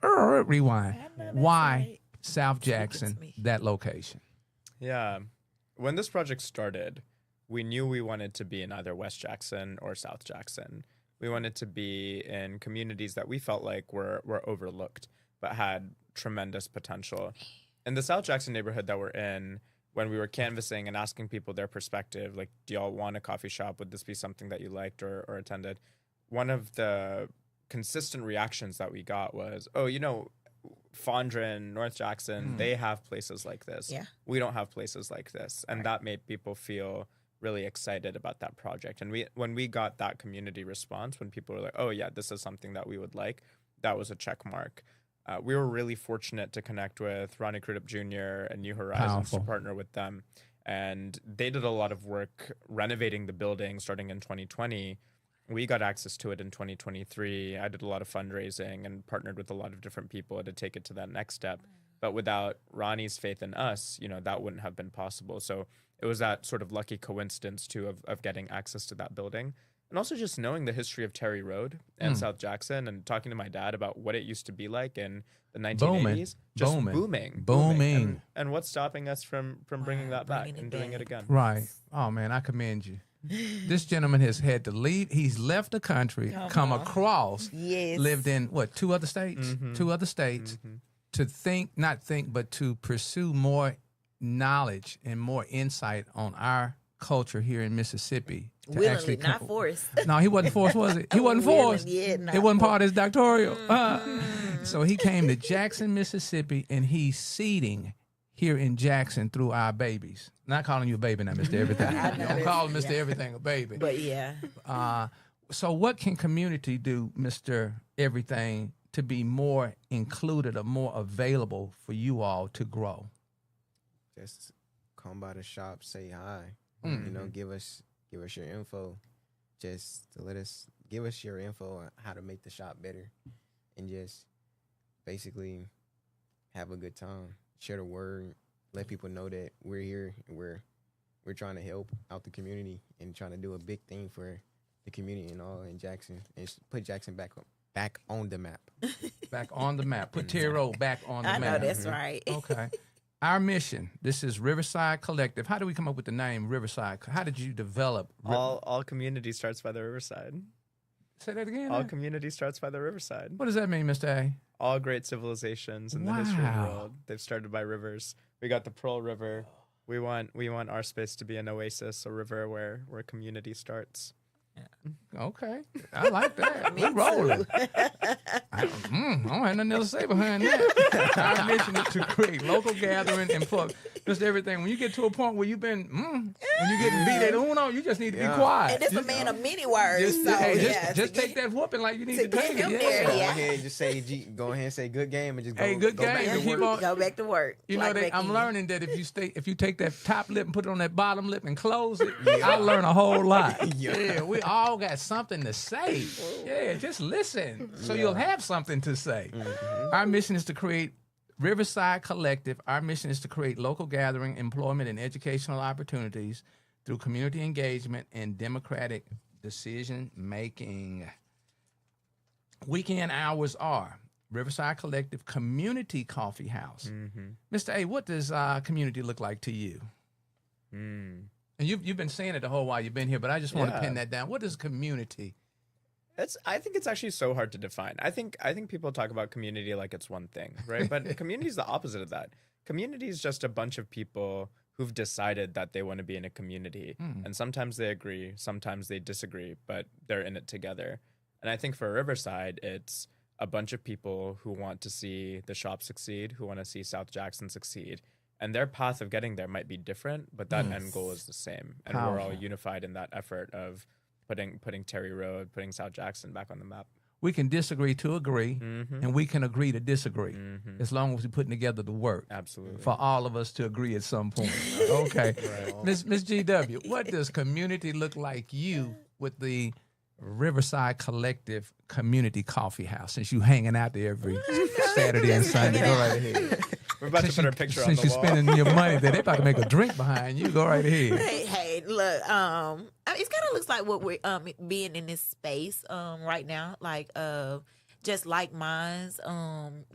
rewind. Why South Jackson, that location? Yeah. When this project started, we knew we wanted to be in either West Jackson or South Jackson. We wanted to be in communities that we felt like were overlooked, but had tremendous potential. In the South Jackson neighborhood that we're in, when we were canvassing and asking people their perspective, like, do y'all want a coffee shop? Would this be something that you liked or attended? One of the consistent reactions that we got was, oh, Fondren, North Jackson, they have places like this. Yeah. We don't have places like this. And that made people feel really excited about that project. And when we got that community response, when people were like, oh yeah, this is something that we would like, that was a check mark. We were really fortunate to connect with Ronnie Crudup Jr. and New Horizons to partner with them. And they did a lot of work renovating the building starting in 2020. We got access to it in 2023. I did a lot of fundraising and partnered with a lot of different people to take it to that next step. But without Ronnie's faith in us, that wouldn't have been possible. So it was that sort of lucky coincidence, too, of getting access to that building. And also just knowing the history of Terry Road and South Jackson and talking to my dad about what it used to be like in the 1980s. Booming. And what's stopping us from bringing that back and doing it again? Right. Oh, man, I commend you. This gentleman has had to leave. He's left the country, come across, lived in, two other states? Two other states. To but to pursue more knowledge and more insight on our culture here in Mississippi. Willingly, not forced. No, he wasn't forced, was it? He wasn't forced. It wasn't part of his doctoral. So he came to Jackson, Mississippi, and he's seeding here in Jackson through our babies. Not calling you a baby now, Mr. Everything. Don't call Mr. Everything a baby. But yeah. So what can community do, Mr. Everything, to be more included or more available for you all to grow? Just come by the shop, say hi. Give us your info. Just to give us your info on how to make the shop better, and just basically have a good time. Share the word. Let people know that we're here and we're trying to help out the community and trying to do a big thing for the community and all in Jackson, and put Jackson back on the map. Back on the map. Put Terry Road back on the map. I know that's right. Okay. Our mission, this is Riverside Collective. How did we come up with the name Riverside? How did you develop? All community starts by the riverside. Say that again. All community starts by the riverside. What does that mean, Mr. A? All great civilizations in the history of the world, they've started by rivers. We got the Pearl River. We want our space to be an oasis, a river where community starts. Okay, I like that. We're rolling. I don't have nothing else to say behind that. Our mission is to create local gathering and plug. Just everything. When you get to a point where you've been, when you get beat at Uno, you just need to be quiet. And this a man of many words. Just take that whooping like you need to take it. Go ahead and just go ahead and say good game and just go. Hey, good go game. Back And to work. Go back to work. I'm learning that if you take that top lip and put it on that bottom lip and close it, I'll learn a whole lot. Yeah, we all got something to say. Yeah, just listen so you'll have something to say. Our mission is to create Riverside Collective. Our mission is to create local gathering, employment, and educational opportunities through community engagement and democratic decision making. Weekend hours are Riverside Collective Community Coffee House. Mr. A, what does community look like to you? And you've been saying it the whole while you've been here, but I just want to pin that down. What is community? I think it's actually so hard to define. I think people talk about community like it's one thing, right? But community is the opposite of that. Community is just a bunch of people who've decided that they want to be in a community. And sometimes they agree, sometimes they disagree, but they're in it together. And I think for Riverside, it's a bunch of people who want to see the shop succeed, who want to see South Jackson succeed. And their path of getting there might be different, but that end goal is the same. And we're all Powerful. unified in that effort of putting Terry Road, putting South Jackson back on the map. We can disagree to agree, and we can agree to disagree, as long as we're putting together the work. Absolutely. For all of us to agree at some point. Okay. Miss GW, what does community look like you with the Riverside Collective Community Coffee House, since you hanging out there every Saturday and Sunday? Go right ahead. We're about to put our picture on Since the you're wall. spending your money there, they about to make a drink behind you. Go right ahead. Hey, look, I mean, it kind of looks like what we're being in this space right now, like just like minds,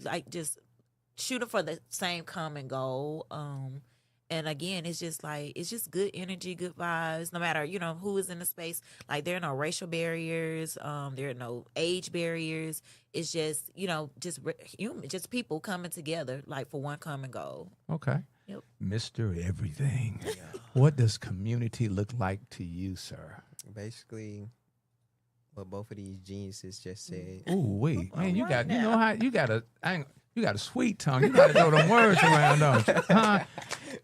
like just shooting for the same common goal. And again, it's just good energy, good vibes, no matter, who is in the space. Like, there are no racial barriers. There are no age barriers. It's just, just people coming together, like, for one common goal. Okay. Yep. Mr. Everything. What does community look like to you, sir? Basically, what both of these geniuses just said. Ooh, wait. Man, you right got, now. you got a sweet tongue. You got to throw them words around, don't you? Huh?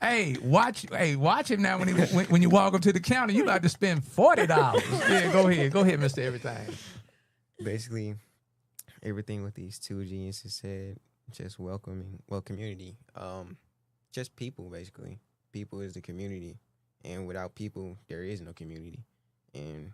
Hey, watch him now when you walk up to the counter. You about to spend $40. Yeah, go ahead, Mr. Everything. Basically, everything what these two geniuses said, just community. Just people, basically. People is the community, and without people, there is no community. And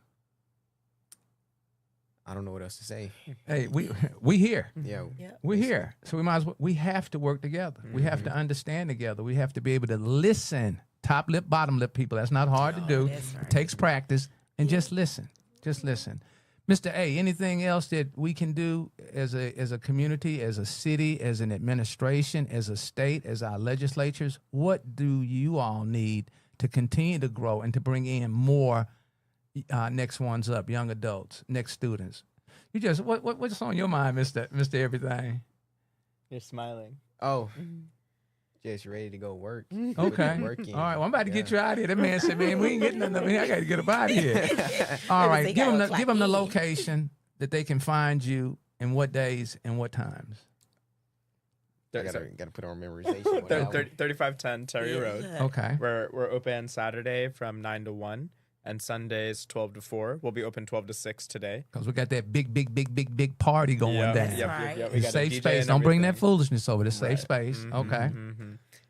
I don't know what else to say. Hey, we here. Yeah, We're here. So we have to work together. We have to understand together. We have to be able to listen. Top lip, bottom lip, people. That's not hard to do. that's right. It takes practice. And just listen. Just listen. Mr. A, anything else that we can do as a community, as a city, as an administration, as a state, as our legislatures? What do you all need to continue to grow and to bring in more next ones up, young adults, next students? You just what's on your mind, Mr. Everything? You're smiling. Oh, just ready to go work. Okay. Working. All right. Well, I'm about to get you out of here. That man said, "Man, we ain't getting nothing. I got to get up out of here." All right. They Give gotta them look give like them the me. location that they can find you, and what days and what times. I gotta put on memorization. What hour? 3510 Terry Road. Okay. We're open Saturday from 9 to 1 and Sundays 12 to 4. We'll be open 12 to 6 today. Because we got that big party going down. right. We got a Safe DJ space. and Don't bring that everything. foolishness over. The safe Right. space. Okay.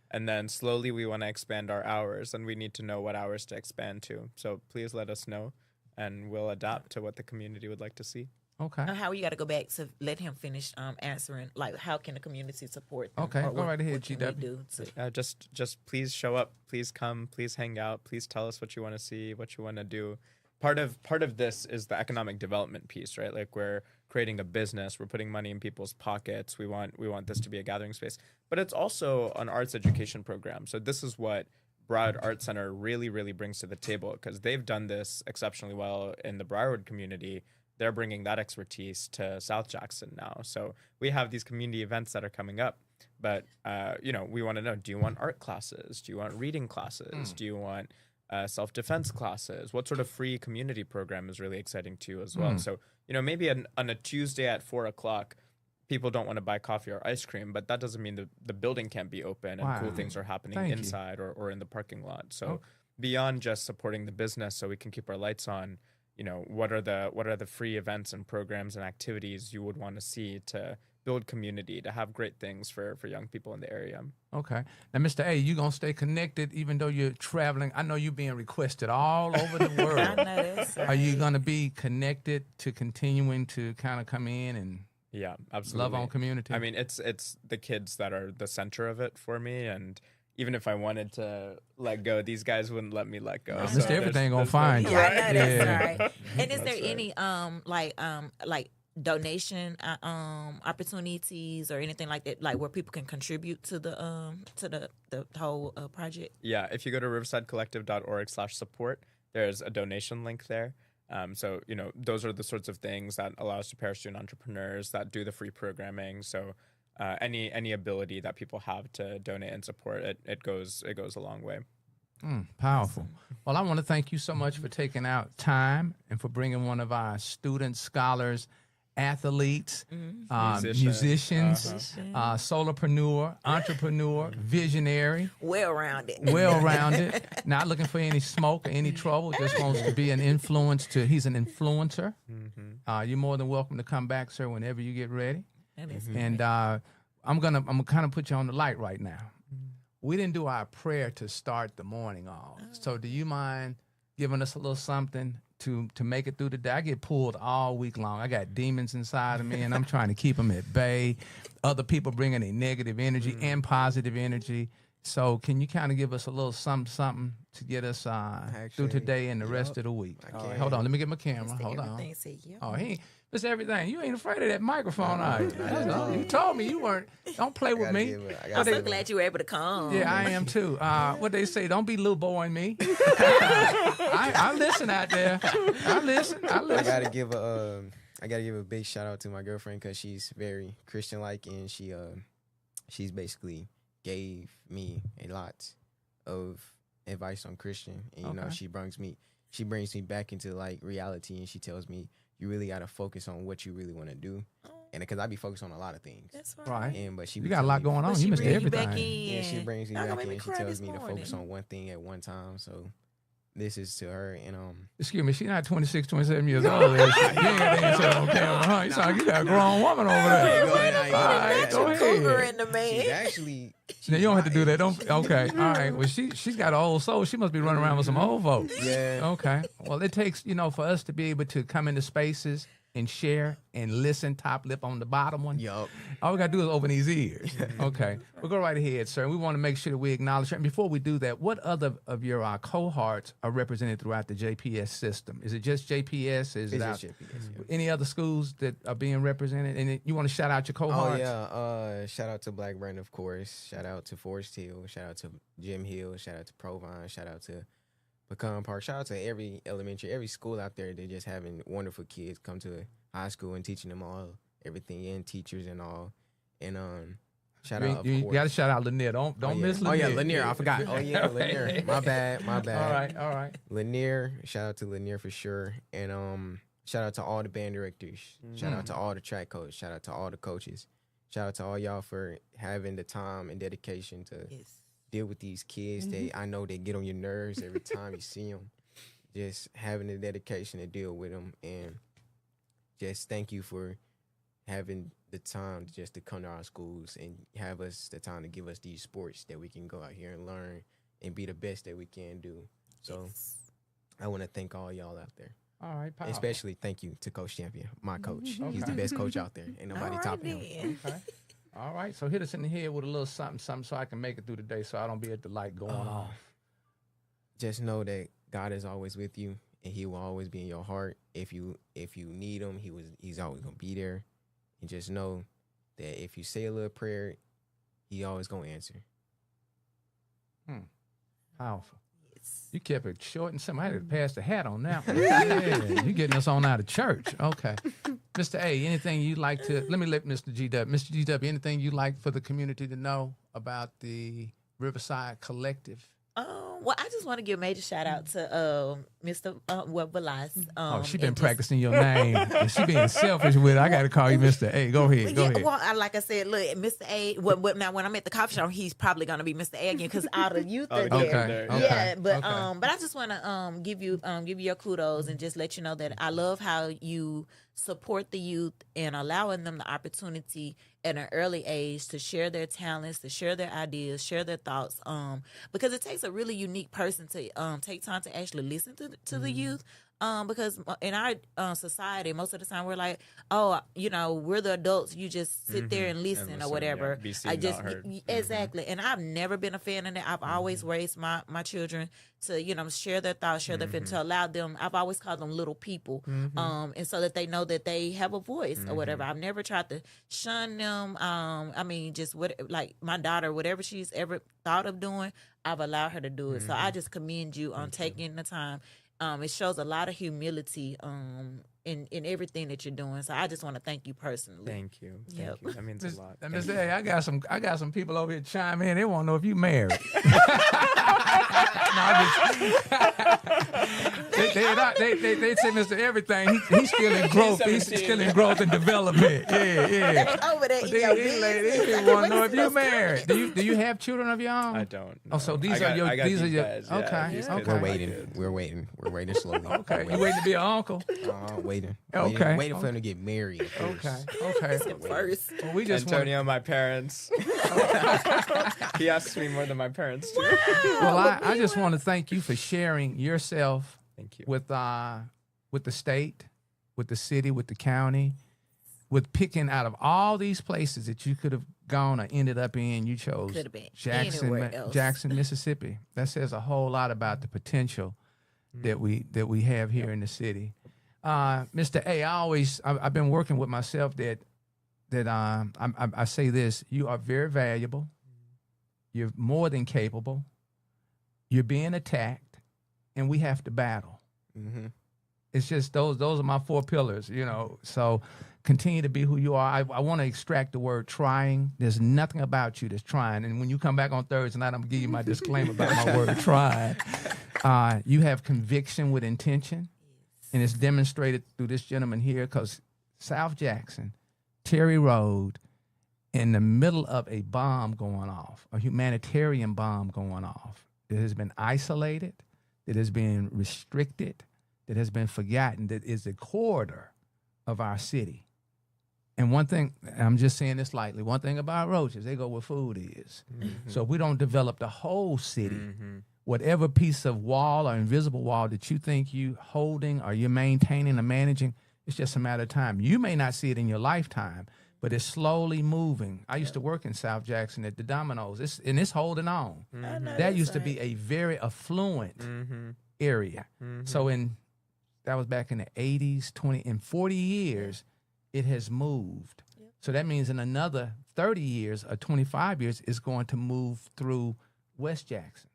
And then slowly we want to expand our hours, and we need to know what hours to expand to. So please let us know, and we'll adapt to what the community would like to see. Okay. How you got to go back to let him finish answering, like, how can the community support them? Okay, Or go right ahead, what can we GW. do to- Just please show up, please come, please hang out, please tell us what you want to see, what you want to do. Part of this is the economic development piece, right? Like, we're creating a business, we're putting money in people's pockets. We want this to be a gathering space, but it's also an arts education program. So this is what Broward Arts Center really, really brings to the table, because they've done this exceptionally well in the Broward community. They're bringing that expertise to South Jackson now. So we have these community events that are coming up, but we want to know: do you want art classes? Do you want reading classes? Do you want self-defense classes? What sort of free community program is really exciting to you as well? So, maybe on a Tuesday at 4:00, people don't want to buy coffee or ice cream, but that doesn't mean the building can't be open and cool Wow. things are happening Thank you. inside or in the parking lot. So beyond just supporting the business so we can keep our lights on, what are the free events and programs and activities you would want to see to build community, to have great things for young people in the area? Okay. Now, Mr. A, you going to stay connected even though you're traveling? I know you're being requested all over the I world. know that's Are you going to be connected to continuing to kind of come in and Yeah, absolutely. love on community? I mean, it's the kids that are the center of it for me, and even if I wanted to let go, these guys wouldn't let me let go. No, So Mr. Everything gonna there's find no- you. Yeah, I know that's Yeah. right. And is That's there right. any like donation opportunities or anything like that, like where people can contribute to the whole project? Yeah, if you go to riversidecollective.org/support, there's a donation link there. So, those are the sorts of things that allow us to pair student entrepreneurs that do the free programming. So any ability that people have to donate and support, it goes a long way. Powerful. Well, I want to thank you so much for taking out time and for bringing one of our students, scholars, athletes, musicians, solopreneur, entrepreneur, visionary, well-rounded, not looking for any smoke or any trouble, just wants to be an influence he's an influencer. You're more than welcome to come back, sir, whenever you get ready. And I'm gonna kind of put you on the light right now. We didn't do our prayer to start the morning off. So do you mind giving us a little something to make it through the day? I get pulled all week long. I got demons inside of me, and I'm trying to keep them at bay. Other people bringing a negative energy and positive energy. So can you kind of give us a little something to get us through today and the rest of the week? Hold on. Let me get my camera. Hold on. Oh, he ain't. Mr. Everything, you ain't afraid of that microphone, are you? You told me you weren't. Don't play with me. I'm so glad you were able to come. Yeah, I am too. What they say, don't be little boy me. I listen out there. I listen. I gotta give a big shout out to my girlfriend because she's very Christian like, and she's basically gave me a lot of advice on Christian, and you know she brings me back into like reality, and she tells me, you really got to focus on what you really want to do. And because I be focused on a lot of things. That's right. But you got a lot going on. You missed everything. Yeah, she brings me back in. She tells me to focus on one thing at one time. So this is to her. And excuse me, she's not 26, 27 years old. You ain't got to say on camera, huh? You sound like you got a grown woman over there. All right, go ahead. She's actually... Now, you don't have to do that. Okay. All right. Well, she's got an old soul. She must be running around with some old folks. Yeah. Okay. Well, it takes, for us to be able to come into spaces and share and listen, top lip on the bottom one. Yup. All we got to do is open these ears. Okay. We'll go right ahead, sir. We want to make sure that we acknowledge her. And before we do that, what other of your cohorts are represented throughout the JPS system? Is it just JPS? Is it just JPS, yeah. Any other schools that are being represented? And you want to shout out your cohorts? Oh, yeah. Shout out to Blackburn, of course. Shout out to Forest Hill. Shout out to Jim Hill. Shout out to Provine. Shout out to Pecan Park. Shout out to every elementary, every school out there. They're just having wonderful kids come to high school and teaching them all everything, and teachers and all. And shout out, you got to shout out Lanier. Don't miss Lanier. Oh yeah, Lanier. I forgot. Oh yeah, Lanier. My bad. All right. Lanier. Shout out to Lanier for sure. And shout out to all the band directors. Shout out to all the track coaches. Shout out to all the coaches. Shout out to all y'all for having the time and dedication to deal with these kids. I know they get on your nerves every time you see them. Just having the dedication to deal with them, and just thank you for having the time just to come to our schools and have us the time to give us these sports that we can go out here and learn and be the best that we can do. So I want to thank all y'all out there. All right, powerful. Especially thank you to Coach Champion, my coach. He's the best coach out there. Ain't nobody topping him. Okay. All right, so hit us in the head with a little something so I can make it through the day so I don't be at the light going off. Just know that God is always with you, and he will always be in your heart. If you need him, he's always gonna be there. And just know that if you say a little prayer, he always gonna answer. Powerful. You kept it short and simple. I had to pass the hat on that one. Yeah, you getting us on out of church. Okay. Mr. A, anything you'd like to, let me let Mr. GW. Mr. GW, anything you'd like for the community to know about the Riverside Collective? Well, I just want to give a major shout out to Mr. Velas. She been practicing your name. And she being selfish with it. I got to call you Mr. A. Go ahead. Go ahead. Well, like I said, look, Mr. A. Now, when I'm at the coffee shop, he's probably gonna be Mr. A again because all the youth are there. Okay. Yeah, but I just want to give you your kudos and just let you know that I love how you support the youth and allowing them the opportunity at an early age to share their talents, to share their ideas, share their thoughts. Because it takes a really unique person to take time to actually listen to the youth. Because in our society, most of the time we're like, oh, we're the adults. You just sit there and listen or whatever. Be seen, not heard. Exactly. And I've never been a fan of that. I've always raised my children to share their thoughts, share their feelings, to allow them. I've always called them little people, and so that they know that they have a voice or whatever. I've never tried to shun them. Just like my daughter, whatever she's ever thought of doing, I've allowed her to do it. So I just commend you on taking the time. It shows a lot of humility in everything that you're doing. So I just want to thank you personally. Thank you. Yep. Thank you. That means a lot. Mr. A, I got some people over here chime in. They want to know if you married. They say Mr. Everything. He's still in growth. He's still in growth and development. Yeah. Over there, But they want to know if you married. Do you have children of your own? I don't. Oh, so no. these I are your got these are these your guys, okay. these Okay. kids We're are my waiting. kids. We're waiting. We're waiting slowly. Okay. You waiting to be an uncle? Waiting. Okay. Waiting for him to get married. First. Okay. first. Well, we just Antonio, my parents. He asks me more than my parents do. Well, I just want to thank you for sharing yourself Thank you. with the state, with the city, with the county, with picking out of all these places that you could have gone or ended up in. You chose Could have been Jackson, anywhere else. Jackson, Mississippi. That says a whole lot about the potential that we have here in the city. Mr. A, I've been working with myself that I say this: you are very valuable. You're more than capable. You're being attacked, and we have to battle. Mm-hmm. It's just those are my 4 pillars, you know. So continue to be who you are. I want to extract the word trying. There's nothing about you that's trying. And when you come back on Thursday night, I'm gonna give you my disclaimer about my word trying. You have conviction with intention, and it's demonstrated through this gentleman here, because South Jackson, Terry Road, in the middle of a bomb going off, a humanitarian bomb going off, that has been isolated, that has been restricted, that has been forgotten, that is the corridor of our city. And one thing, I'm just saying this lightly, one thing about roaches, they go where food is. Mm-hmm. So if we don't develop the whole city, whatever piece of wall or invisible wall that you think you holding or you're maintaining or managing, it's just a matter of time. You may not see it in your lifetime, but it's slowly moving. I used to work in South Jackson at the Domino's, it's holding on. That used to be a very affluent area. So that was back in the 80s, 40 years, it has moved. So that means in another 30 years or 25 years, it's going to move through West Jackson.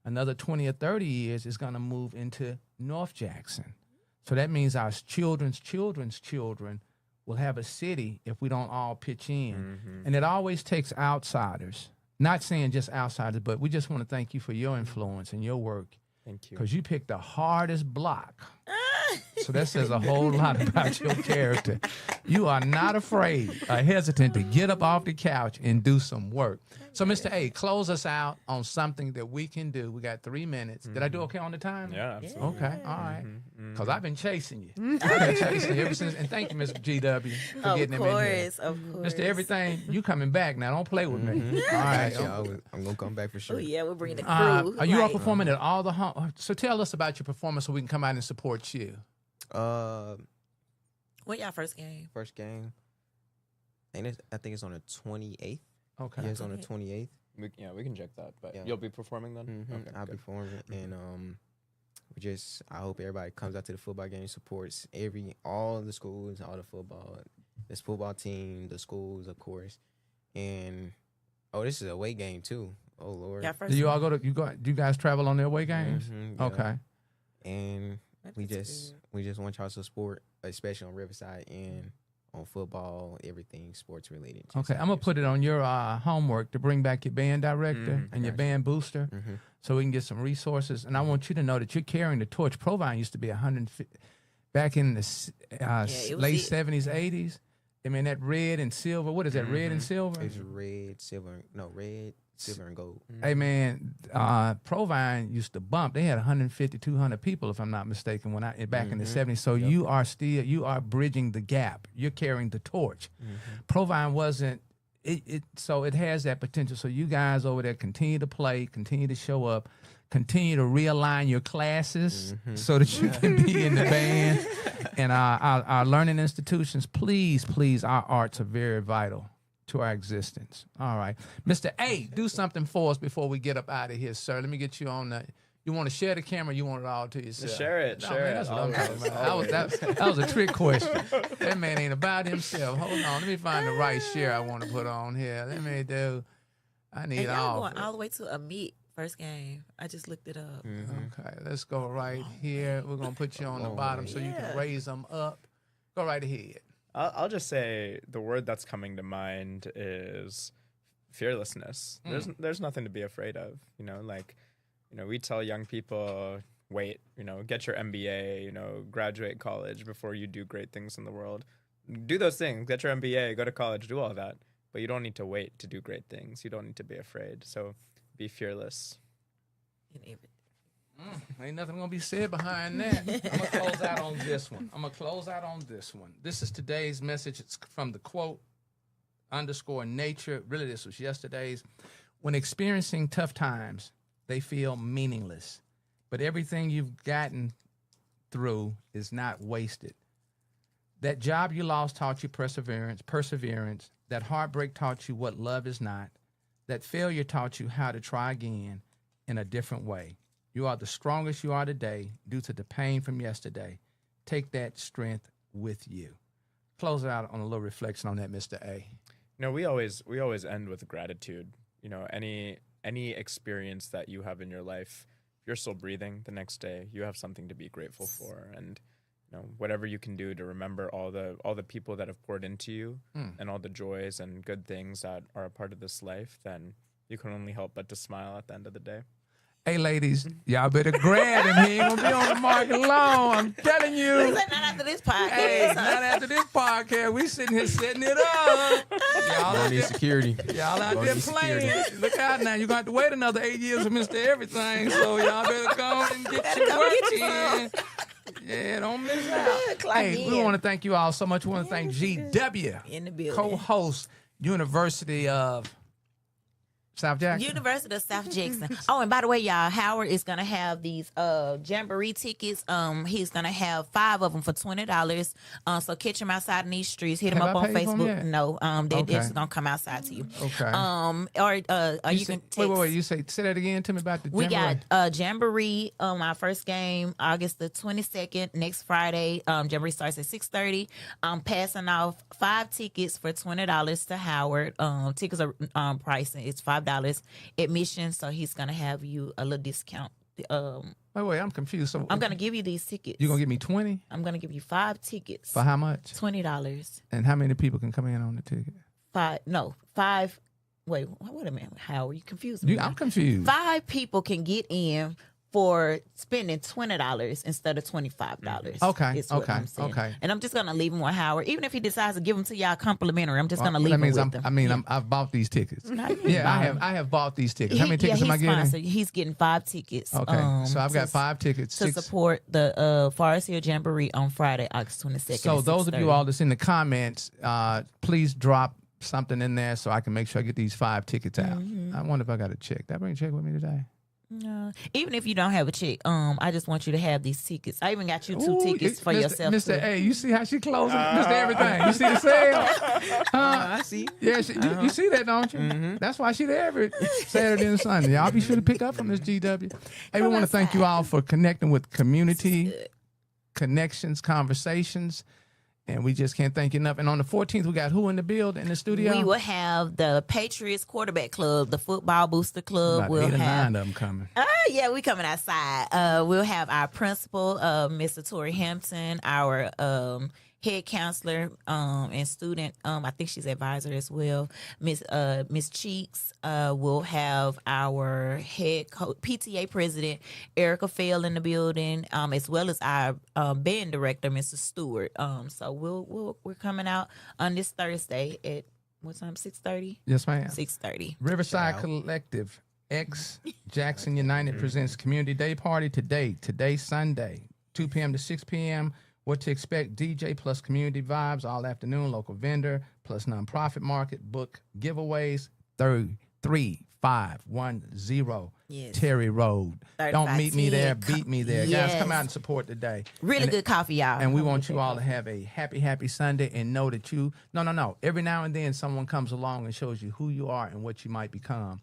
Another 20 or 30 years, it's going to move into North Jackson. So that means our children's children will have a city if we don't all pitch in. And it always takes outsiders. Not saying just outsiders, but we just want to thank you for your influence and your work. Thank you. Because you picked the hardest block. So that says a whole lot about your character. You are not afraid or hesitant to get up off the couch and do some work. So, Mr. A, close us out on something that we can do. We got 3 minutes. Did I do okay on the time? Yeah, absolutely. Okay, all right. Because I've been chasing you. I've been chasing you ever since. And thank you, Mr. GW, for getting him in here. Of course. Mr. Everything, you coming back now. Don't play with me. All right. I'm gonna come back for sure. Oh, yeah, we're bringing the crew. Are you all right. performing at all the home? So tell us about your performance so we can come out and support you. When y'all first game? First game. I think it's on the 28th. Okay. Yeah, it's on the 28th. We can check that. But Yeah. you'll be performing then? Okay, I'll be performing, and I hope everybody comes out to the football game, supports all the schools, all the football team, the schools, of course, and this is a away game too. Oh Lord. Y'all first Do you all game? do you guys travel on their away games? Yeah. Okay. And we That's just want y'all to support, especially on Riverside and on football, everything sports related. Okay, I'm gonna put it on your homework to bring back your band director and your Gotcha. band booster, Mm-hmm. so we can get some resources. And I want you to know that you're carrying the torch. Provine used to be 150 back in the it was late it. 70s, 80s. I mean that red and silver. What is that? Red and silver. It's red, silver, and gold. Hey man, Provine used to bump. They had 150, 200 people, if I'm not mistaken, back in the 70s. So you are bridging the gap. You're carrying the torch. Provine wasn't. So it has that potential. So you guys over there continue to play, continue to show up, continue to realign your classes so that you can be in the band. And our learning institutions, please, our arts are very vital to our existence. All right. Mr. A, do something for us before we get up out of here, sir. Let me get you on the... You want to share the camera, or you want it all to yourself? Share it. No, Share man, it. that's what I'm talking Always, about. That was a trick question. That man ain't about himself. Hold on. Let me find the right share I want to put on here. I need And y'all all. going all the way to a meet first game. I just looked it up. Okay, let's go right here. We're going to put you on the bottom so you can raise them up. Go right ahead. I'll just say the word that's coming to mind is fearlessness. There's nothing to be afraid of. We tell young people, wait, get your MBA, graduate college before you do great things in the world. Do those things, get your MBA, go to college, do all that. But you don't need to wait to do great things. You don't need to be afraid. So be fearless. Ain't nothing gonna be said behind that. I'm gonna close out on this one. This is today's message. It's from the quote _nature. Really, this was yesterday's. When experiencing tough times, they feel meaningless. But everything you've gotten through is not wasted. That job you lost taught you perseverance. That heartbreak taught you what love is not. That failure taught you how to try again in a different way. You are the strongest you are today due to the pain from yesterday. Take that strength with you. Close it out on a little reflection on that, Mr. A. We always end with gratitude. Any experience that you have in your life, if you're still breathing the next day, you have something to be grateful for. And whatever you can do to remember all the people that have poured into you and all the joys and good things that are a part of this life, then you can only help but to smile at the end of the day. Hey, ladies, y'all better grab him. He ain't gonna be on the market long. I'm telling you. Not after this podcast. Hey, not after this podcast. We sitting here setting it up. Y'all out Need there, security. y'all out there playing. Look out now. You're going to have to wait another 8 years for Mr. Everything. So y'all better go and get your work in. Yeah, don't miss out. Hey, we want to thank you all so much. We want to thank GW, In the building. co-host, University of South Jackson. University of South Jackson. Oh, and by the way, y'all, Howard is gonna have these jamboree tickets. He's gonna have 5 of them for $20. So catch him outside in these streets. Hit him Have up I on paid for 'em Facebook. yet? No, they're Okay. just gonna come outside to you. Okay. Or you can text. Wait. You say that again to me about the We jamboree. got jamboree. Our first game, August the 22nd, next Friday. Jamboree starts at 6:30. I'm passing off 5 tickets for $20 to Howard. Tickets are pricing. It's $5 admission, so he's gonna have you a little discount. Wait, I'm confused. So I'm gonna give you these tickets. you're gonna give me 20 I'm gonna give you 5 tickets. for how much? $20. And how many people can come in on the ticket? 5. Wait a minute. How are you confused me? I'm confused. 5 people can get in for spending $20 instead of $25. Okay, is what okay, I'm saying. okay. And I'm just gonna leave them with Howard, even if he decides to give them to y'all complimentary. I'm just gonna leave that them means with them. I've bought these tickets. No, you Yeah, ain't I have bought these tickets. How many tickets am I he's getting? sponsored. He's getting 5 tickets. Okay, so I've got 5 tickets. to 6. support the Forest Hill Jamboree on Friday, August 22nd. So at those of you 6:30. all that's in the comments, please drop something in there so I can make sure I get these 5 tickets out. I wonder if I got a check. Did I bring a check with me today? No. Even if you don't have a check, I just want you to have these tickets. I even got you 2 Ooh, tickets for Mr. yourself. Mr. too. A, you see how she closing? Mr. Everything. You see the sale? I see. Yeah, you see that, don't you? That's why she there every Saturday and Sunday. Y'all be sure to pick up from Miss GW. Hey, we want to thank you all for connecting with community, connections, conversations, and we just can't thank you enough. And on the 14th, we got who in the build in the studio? We will have the Patriots Quarterback Club, the Football Booster Club. About We'll 8 or 9 have. of them coming. Yeah, we coming outside. We'll have our principal, Mr. Torrey Hampton, our head counselor and student. I think she's advisor as well. Miss Cheeks. We'll have our head PTA president Erica Fell in the building, as well as our band director, Mr. Stewart. So we're coming out on this Thursday at what time? 6:30. Yes, ma'am. 6:30. Riverside Collective X Jackson United presents Community Day Party today Sunday, 2 p.m. to 6 p.m. What to expect, DJ plus community vibes all afternoon, local vendor plus nonprofit market, book giveaways, 3510 Yes. Terry Road. Don't meet me there, beat me there. Yes. Guys, come out and support today. Really good coffee, y'all. And we want you all to have a happy Sunday and know that no. Every now and then someone comes along and shows you who you are and what you might become.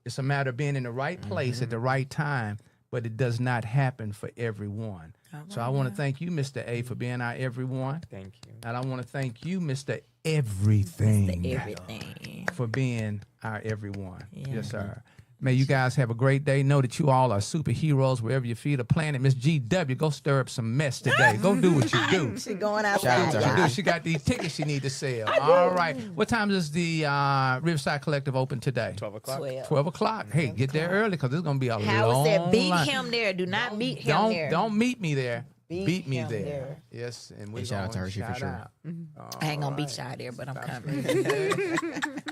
It's a matter of being in the right place at the right time, but it does not happen for everyone. So I want to thank you, Mr. A, for being our everyone. Thank you. And I want to thank you, Mr. Everything, Everything. for being our everyone. Yeah. Yes, sir. May you guys have a great day. Know that you all are superheroes wherever your feet are planted. Miss GW, go stir up some mess today. Go do what you do. She going Shout outside. out to She her. do. She got these tickets she need to sell. All right. What time is the Riverside Collective open today? 12 o'clock. 12 o'clock. Hey, get there early because it's going to be a Howard long said, beat line. him there. Do not meet him there. Don't meet me there. Beat Beat me him there. there. Yes, and we And shout out to her, she for shout sure. out. I ain't gonna beat y'all there, but I'm coming.